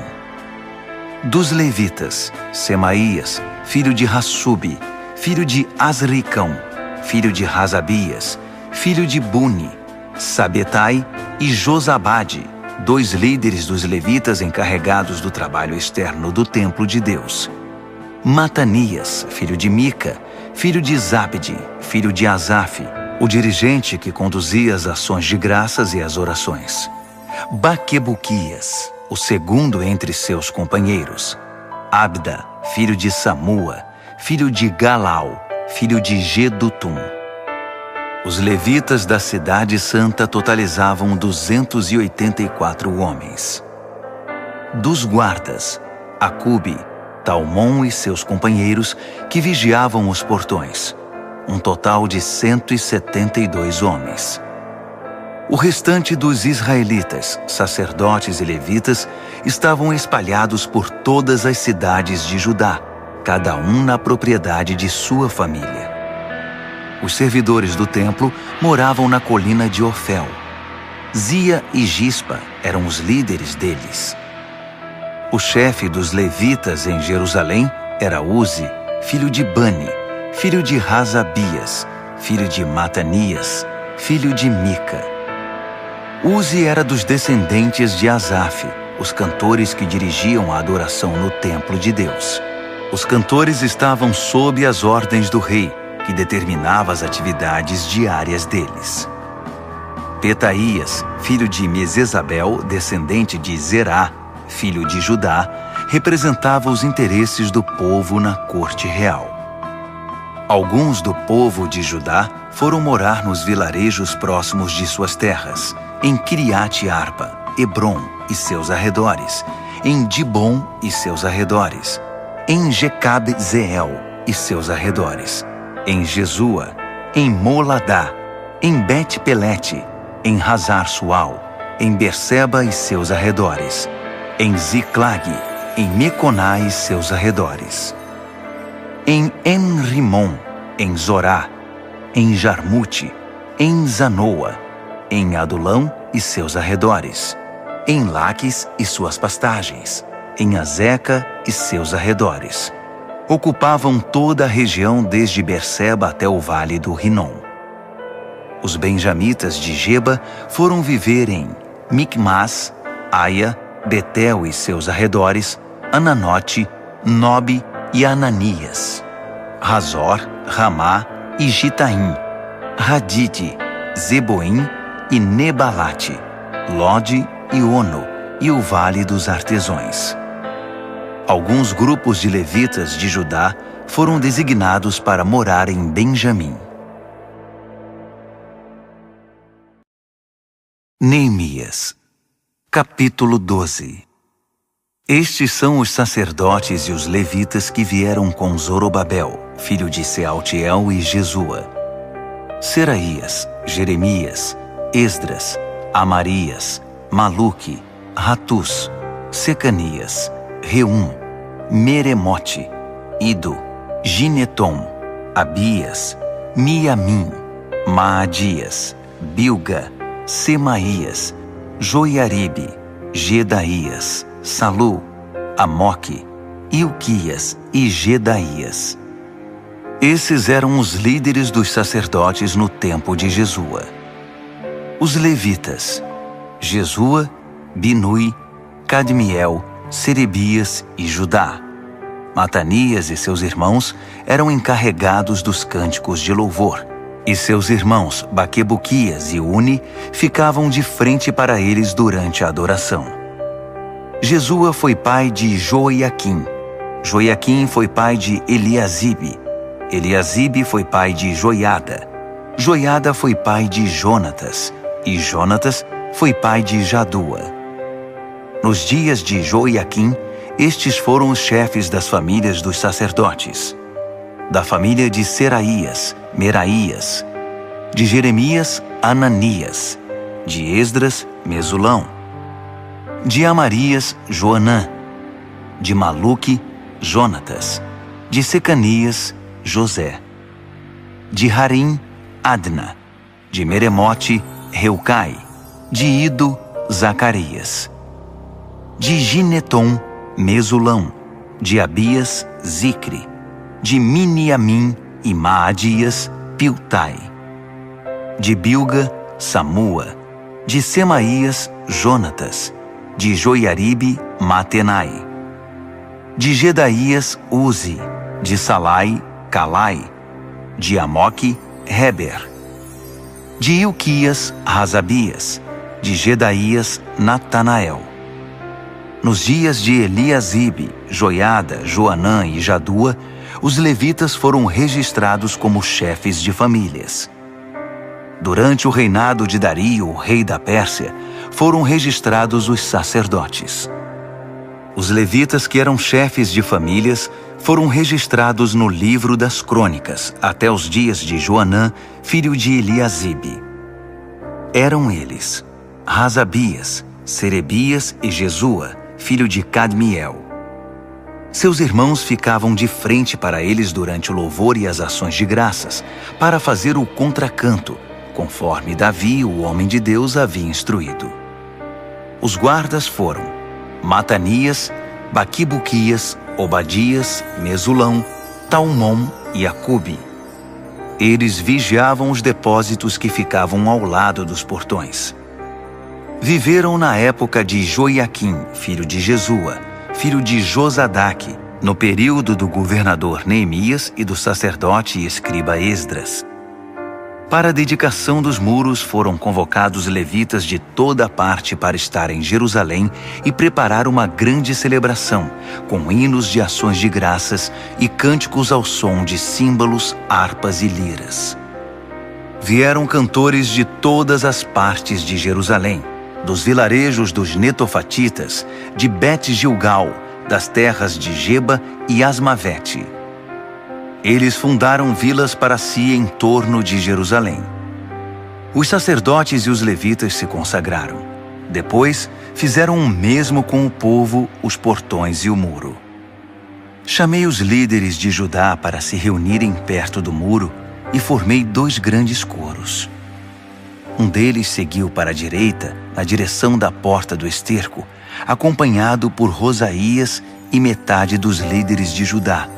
Dos levitas, Semaías, filho de Hassubi, filho de Azricão, filho de Razabias, filho de Buni, Sabetai e Josabade, 2 líderes dos levitas encarregados do trabalho externo do templo de Deus. Matanias, filho de Mica, filho de Zabde, filho de Asaf, o dirigente que conduzia as ações de graças e as orações. Baquebuquias, o segundo entre seus companheiros. Abda, filho de Samua, filho de Galau, filho de Gedutum. Os levitas da cidade santa totalizavam 284 homens. Dos guardas, Acube, Talmon e seus companheiros que vigiavam os portões, um total de 172 homens. O restante dos israelitas, sacerdotes e levitas, estavam espalhados por todas as cidades de Judá, cada um na propriedade de sua família. Os servidores do templo moravam na colina de Ofel. Zia e Gispa eram os líderes deles. O chefe dos levitas em Jerusalém era Uzi, filho de Bani, filho de Razabias, filho de Matanias, filho de Mica. Uzi era dos descendentes de Asaf, os cantores que dirigiam a adoração no templo de Deus. Os cantores estavam sob as ordens do rei, que determinava as atividades diárias deles. Petaías, filho de Mesezabel, descendente de Zerá, filho de Judá, representava os interesses do povo na corte real. Alguns do povo de Judá foram morar nos vilarejos próximos de suas terras, em Kiriat Arba, Hebron e seus arredores, em Dibon e seus arredores, em Jecab-Zeel e seus arredores, em Jesua, em Moladá, em Bet-Pelete, em Hazar-Sual, em Berseba e seus arredores, em Ziclag, em Meconá e seus arredores, em En-Rimon, em Zorá, em Jarmute, em Zanoa, em Adulão e seus arredores, em Laques e suas pastagens, em Azeca e seus arredores. Ocupavam toda a região desde Berseba até o vale do Rinom. Os benjamitas de Geba foram viver em Micmas, Aia, Betel e seus arredores, Ananote, Nobe e Ananias, Razor, Ramá e Gitaim, Hadide, Zeboim e Nebalate, Lode e Ono e o Vale dos Artesões. Alguns grupos de levitas de Judá foram designados para morar em Benjamim. Neemias, capítulo 12. Estes são os sacerdotes e os levitas que vieram com Zorobabel, filho de Sealtiel, e Jesua: Seraías, Jeremias, Esdras, Amarias, Maluque, Ratus, Secanias, Reum, Meremote, Ido, Gineton, Abias, Miamim, Maadias, Bilga, Semaías, Joiaribe, Gedaías, Salu, Amoque, Ilquias e Gedaías. Esses eram os líderes dos sacerdotes no tempo de Jesua. Os levitas: Jesua, Binui, Cadmiel, Serebias e Judá. Matanias e seus irmãos eram encarregados dos cânticos de louvor, e seus irmãos Baquebuquias e Uni ficavam de frente para eles durante a adoração. Jesua foi pai de Joiaquim. Joiaquim foi pai de Eliasibe. Eliasibe foi pai de Joiada. Joiada foi pai de Jonatas. E Jonatas foi pai de Jadua. Nos dias de Joiaquim, estes foram os chefes das famílias dos sacerdotes. Da família de Seraías, Meraías. De Jeremias, Ananias. De Esdras, Mesulão. De Amarias, Joanã. De Maluque, Jonatas. De Secanias, José. De Harim, Adna. De Meremote, Reucai. De Ido, Zacarias. De Gineton, Mesulão. De Abias, Zicre. De Miniamim e Maadias, Piltai. De Bilga, Samua. De Semaías, Jonatas. De Joiaribe, Matenai. De Gedaías, Uzi. De Salai, Calai. De Amoque, Heber. De Ilquias, Razabias. De Gedaías, Natanael. Nos dias de Eliasibe, Joiada, Joanã e Jadua, os levitas foram registrados como chefes de famílias. Durante o reinado de Dario, rei da Pérsia, foram registrados os sacerdotes. Os levitas que eram chefes de famílias foram registrados no livro das crônicas até os dias de Joanã, filho de Eliasibe. Eram eles Razabias, Serebias e Jesua, filho de Cadmiel. Seus irmãos ficavam de frente para eles durante o louvor e as ações de graças, para fazer o contracanto, conforme Davi, o homem de Deus, havia instruído. Os guardas foram Matanias, Baquibuquias, Obadias, Mesulão, Talmom e Acube. Eles vigiavam os depósitos que ficavam ao lado dos portões. Viveram na época de Joiaquim, filho de Jesua, filho de Josadaque, no período do governador Neemias e do sacerdote e escriba Esdras. Para a dedicação dos muros foram convocados levitas de toda parte para estar em Jerusalém e preparar uma grande celebração, com hinos de ações de graças e cânticos ao som de símbolos, harpas e liras. Vieram cantores de todas as partes de Jerusalém, dos vilarejos dos netofatitas, de Bet-Gilgal, das terras de Geba e Asmavete. Eles fundaram vilas para si em torno de Jerusalém. Os sacerdotes e os levitas se consagraram. Depois, fizeram o mesmo com o povo, os portões e o muro. Chamei os líderes de Judá para se reunirem perto do muro e formei 2 grandes coros. Um deles seguiu para a direita, na direção da porta do esterco, acompanhado por Rosaías e metade dos líderes de Judá,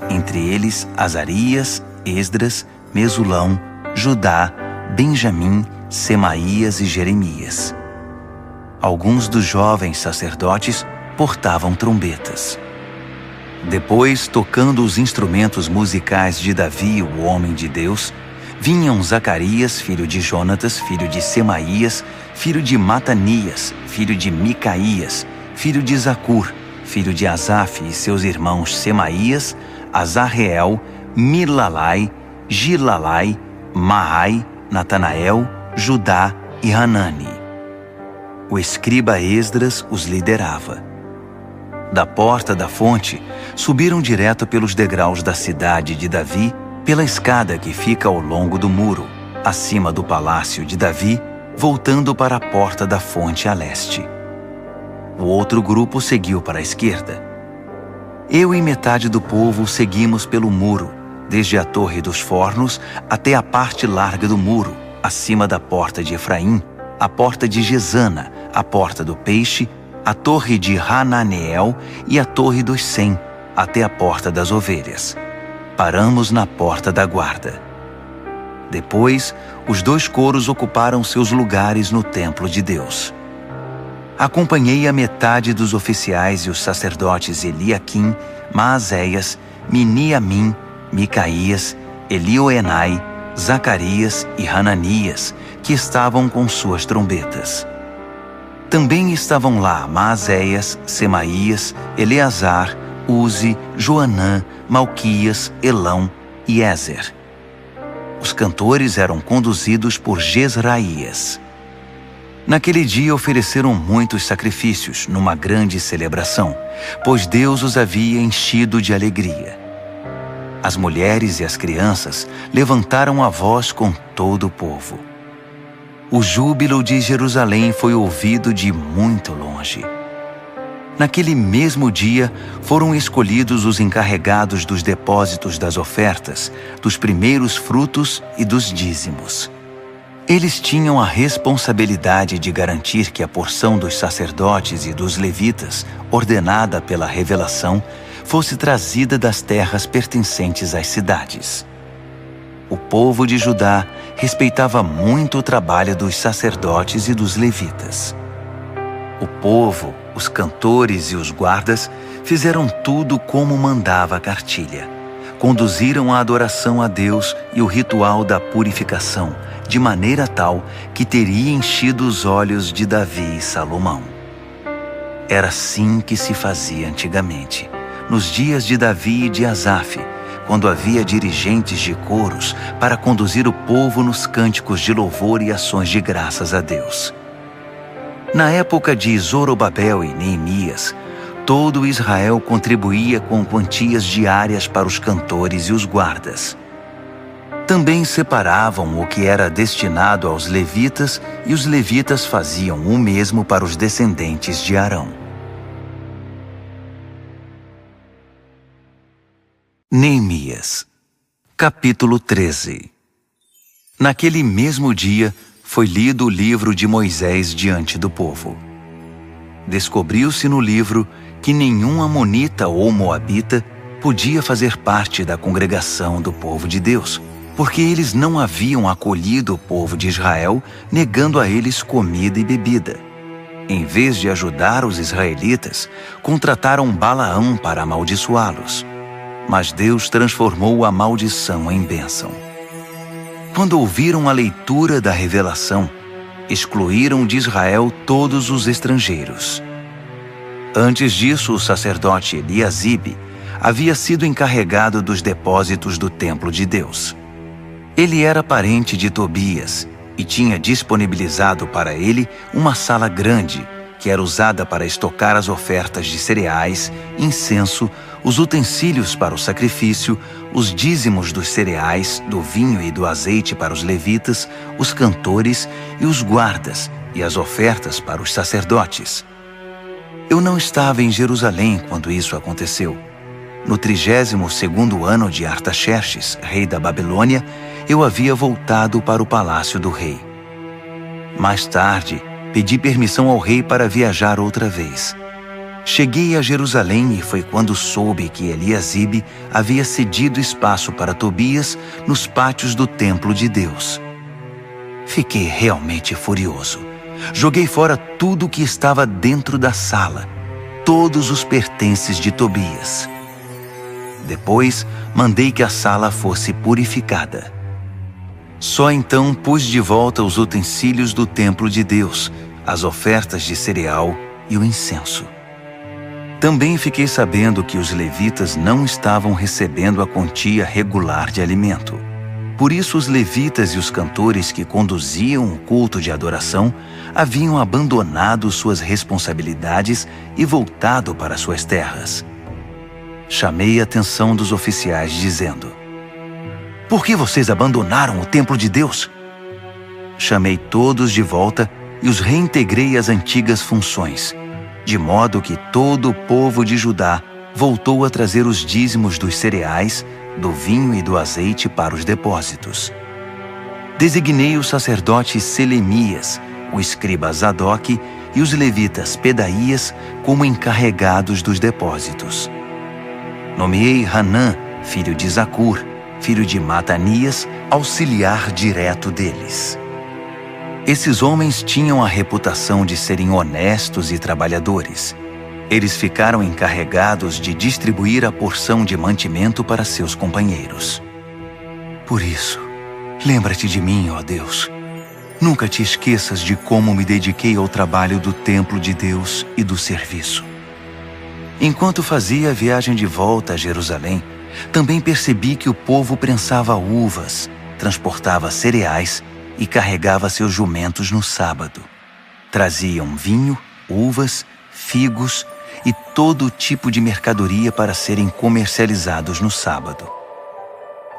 entre eles Azarias, Esdras, Mesulão, Judá, Benjamim, Semaías e Jeremias. Alguns dos jovens sacerdotes portavam trombetas. Depois, tocando os instrumentos musicais de Davi, o homem de Deus, vinham Zacarias, filho de Jonatas, filho de Semaías, filho de Matanias, filho de Micaías, filho de Zacur, filho de Asaf, e seus irmãos Semaías, Azarreel, Milalai, Gilalai, Maai, Natanael, Judá e Hanani. O escriba Esdras os liderava. Da porta da fonte, subiram direto pelos degraus da cidade de Davi, pela escada que fica ao longo do muro, acima do palácio de Davi, voltando para a porta da fonte a leste. O outro grupo seguiu para a esquerda. Eu e metade do povo seguimos pelo muro, desde a Torre dos Fornos até a parte larga do muro, acima da porta de Efraim, a porta de Gesana, a porta do Peixe, a torre de Hananeel e a torre dos 100, até a porta das ovelhas. Paramos na porta da guarda. Depois, os 2 coros ocuparam seus lugares no templo de Deus. Acompanhei a metade dos oficiais e os sacerdotes Eliaquim, Maazéias, Miniamim, Micaías, Elioenai, Zacarias e Hananias, que estavam com suas trombetas. Também estavam lá Maazéias, Semaías, Eleazar, Uzi, Joanã, Malquias, Elão e Ézer. Os cantores eram conduzidos por Jezraías. Naquele dia ofereceram muitos sacrifícios numa grande celebração, pois Deus os havia enchido de alegria. As mulheres e as crianças levantaram a voz com todo o povo. O júbilo de Jerusalém foi ouvido de muito longe. Naquele mesmo dia, foram escolhidos os encarregados dos depósitos das ofertas, dos primeiros frutos e dos dízimos. Eles tinham a responsabilidade de garantir que a porção dos sacerdotes e dos levitas, ordenada pela revelação, fosse trazida das terras pertencentes às cidades. O povo de Judá respeitava muito o trabalho dos sacerdotes e dos levitas. O povo, os cantores e os guardas fizeram tudo como mandava a cartilha. Conduziram a adoração a Deus e o ritual da purificação, de maneira tal que teria enchido os olhos de Davi e Salomão. Era assim que se fazia antigamente, nos dias de Davi e de Asaf, quando havia dirigentes de coros para conduzir o povo nos cânticos de louvor e ações de graças a Deus. Na época de Zorobabel e Neemias, todo Israel contribuía com quantias diárias para os cantores e os guardas. Também separavam o que era destinado aos levitas e os levitas faziam o mesmo para os descendentes de Arão. Neemias, capítulo 13. Naquele mesmo dia, foi lido o livro de Moisés diante do povo. Descobriu-se no livro que nenhum amonita ou moabita podia fazer parte da congregação do povo de Deus, porque eles não haviam acolhido o povo de Israel, negando a eles comida e bebida. Em vez de ajudar os israelitas, contrataram Balaão para amaldiçoá-los. Mas Deus transformou a maldição em bênção. Quando ouviram a leitura da revelação, excluíram de Israel todos os estrangeiros. Antes disso, o sacerdote Eliasibe havia sido encarregado dos depósitos do templo de Deus. Ele era parente de Tobias e tinha disponibilizado para ele uma sala grande, que era usada para estocar as ofertas de cereais, incenso, os utensílios para o sacrifício, os dízimos dos cereais, do vinho e do azeite para os levitas, os cantores e os guardas, e as ofertas para os sacerdotes. Eu não estava em Jerusalém quando isso aconteceu. No 32º ano de Artaxerxes, rei da Babilônia, eu havia voltado para o palácio do rei. Mais tarde, pedi permissão ao rei para viajar outra vez. Cheguei a Jerusalém e foi quando soube que Eliasibe havia cedido espaço para Tobias nos pátios do templo de Deus. Fiquei realmente furioso. Joguei fora tudo o que estava dentro da sala, todos os pertences de Tobias. Depois, mandei que a sala fosse purificada. Só então pus de volta os utensílios do templo de Deus, as ofertas de cereal e o incenso. Também fiquei sabendo que os levitas não estavam recebendo a quantia regular de alimento. Por isso os levitas e os cantores que conduziam o culto de adoração haviam abandonado suas responsabilidades e voltado para suas terras. Chamei a atenção dos oficiais dizendo: "Por que vocês abandonaram o templo de Deus?" Chamei todos de volta e os reintegrei às antigas funções, de modo que todo o povo de Judá voltou a trazer os dízimos dos cereais, do vinho e do azeite para os depósitos. Designei o sacerdote Selemias, o escriba Zadoque e os levitas Pedaías como encarregados dos depósitos. Nomeei Hanã, filho de Zacur, filho de Matanias, auxiliar direto deles. Esses homens tinham a reputação de serem honestos e trabalhadores. Eles ficaram encarregados de distribuir a porção de mantimento para seus companheiros. Por isso, lembra-te de mim, ó Deus. Nunca te esqueças de como me dediquei ao trabalho do templo de Deus e do serviço. Enquanto fazia a viagem de volta a Jerusalém, também percebi que o povo prensava uvas, transportava cereais e carregava seus jumentos no sábado. Traziam vinho, uvas, figos e todo tipo de mercadoria para serem comercializados no sábado.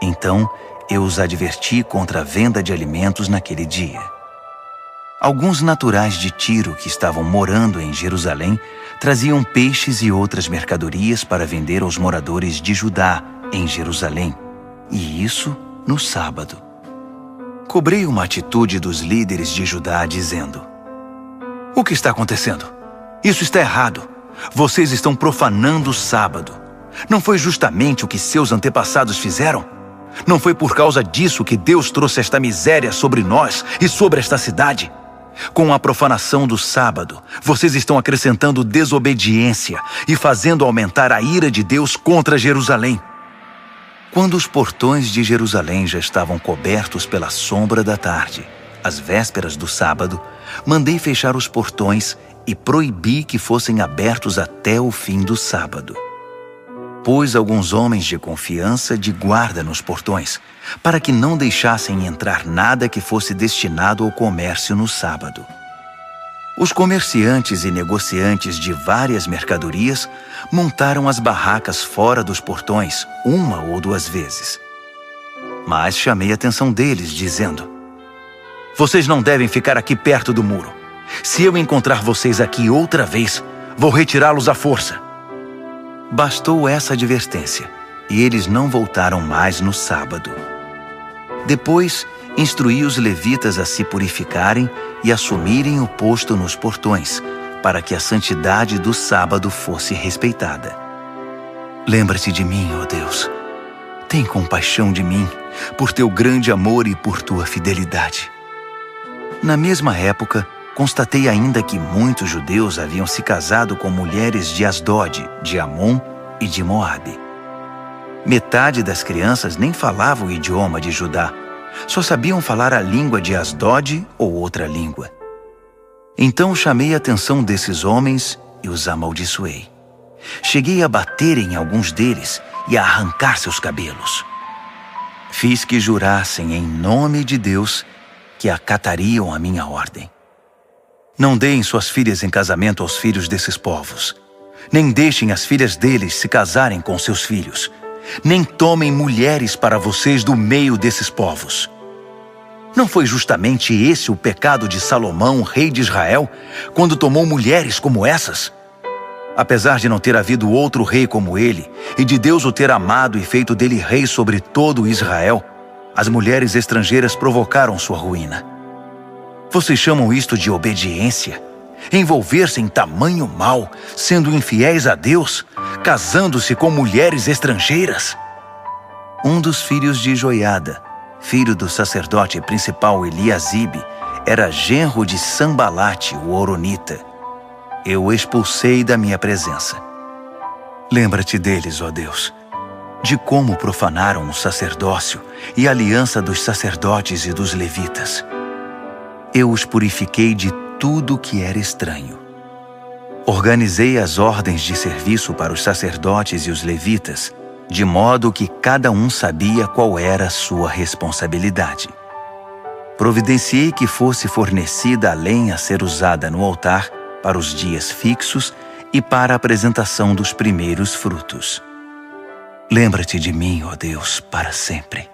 Então, eu os adverti contra a venda de alimentos naquele dia. Alguns naturais de Tiro que estavam morando em Jerusalém traziam peixes e outras mercadorias para vender aos moradores de Judá em Jerusalém, e isso no sábado. Cobrei uma atitude dos líderes de Judá dizendo: "O que está acontecendo? Isso está errado. Vocês estão profanando o sábado. Não foi justamente o que seus antepassados fizeram? Não foi por causa disso que Deus trouxe esta miséria sobre nós e sobre esta cidade? Com a profanação do sábado, vocês estão acrescentando desobediência e fazendo aumentar a ira de Deus contra Jerusalém." Quando os portões de Jerusalém já estavam cobertos pela sombra da tarde, às vésperas do sábado, mandei fechar os portões e proibi que fossem abertos até o fim do sábado. Pus alguns homens de confiança de guarda nos portões, para que não deixassem entrar nada que fosse destinado ao comércio no sábado. Os comerciantes e negociantes de várias mercadorias montaram as barracas fora dos portões 1 ou 2 vezes. Mas chamei a atenção deles, dizendo: "Vocês não devem ficar aqui perto do muro. Se eu encontrar vocês aqui outra vez, vou retirá-los à força." Bastou essa advertência, e eles não voltaram mais no sábado. Depois, instruí os levitas a se purificarem e assumirem o posto nos portões, para que a santidade do sábado fosse respeitada. Lembra-te de mim, ó Deus. Tem compaixão de mim, por teu grande amor e por tua fidelidade. Na mesma época, constatei ainda que muitos judeus haviam se casado com mulheres de Asdod, de Amon e de Moabe. Metade das crianças nem falava o idioma de Judá, só sabiam falar a língua de Asdod ou outra língua. Então chamei a atenção desses homens e os amaldiçoei. Cheguei a bater em alguns deles e a arrancar seus cabelos. Fiz que jurassem em nome de Deus que acatariam a minha ordem. Não deem suas filhas em casamento aos filhos desses povos. Nem deixem as filhas deles se casarem com seus filhos. Nem tomem mulheres para vocês do meio desses povos. Não foi justamente esse o pecado de Salomão, rei de Israel, quando tomou mulheres como essas? Apesar de não ter havido outro rei como ele, e de Deus o ter amado e feito dele rei sobre todo Israel, as mulheres estrangeiras provocaram sua ruína. Vocês chamam isto de obediência? Envolver-se em tamanho mal, sendo infiéis a Deus, casando-se com mulheres estrangeiras? Um dos filhos de Joiada, filho do sacerdote principal Eliasibe, era genro de Sambalate, o horonita. Eu o expulsei da minha presença. Lembra-te deles, ó Deus, de como profanaram o sacerdócio e a aliança dos sacerdotes e dos levitas. Eu os purifiquei de tudo que era estranho. Organizei as ordens de serviço para os sacerdotes e os levitas, de modo que cada um sabia qual era a sua responsabilidade. Providenciei que fosse fornecida a lenha a ser usada no altar para os dias fixos e para a apresentação dos primeiros frutos. Lembra-te de mim, ó Deus, para sempre.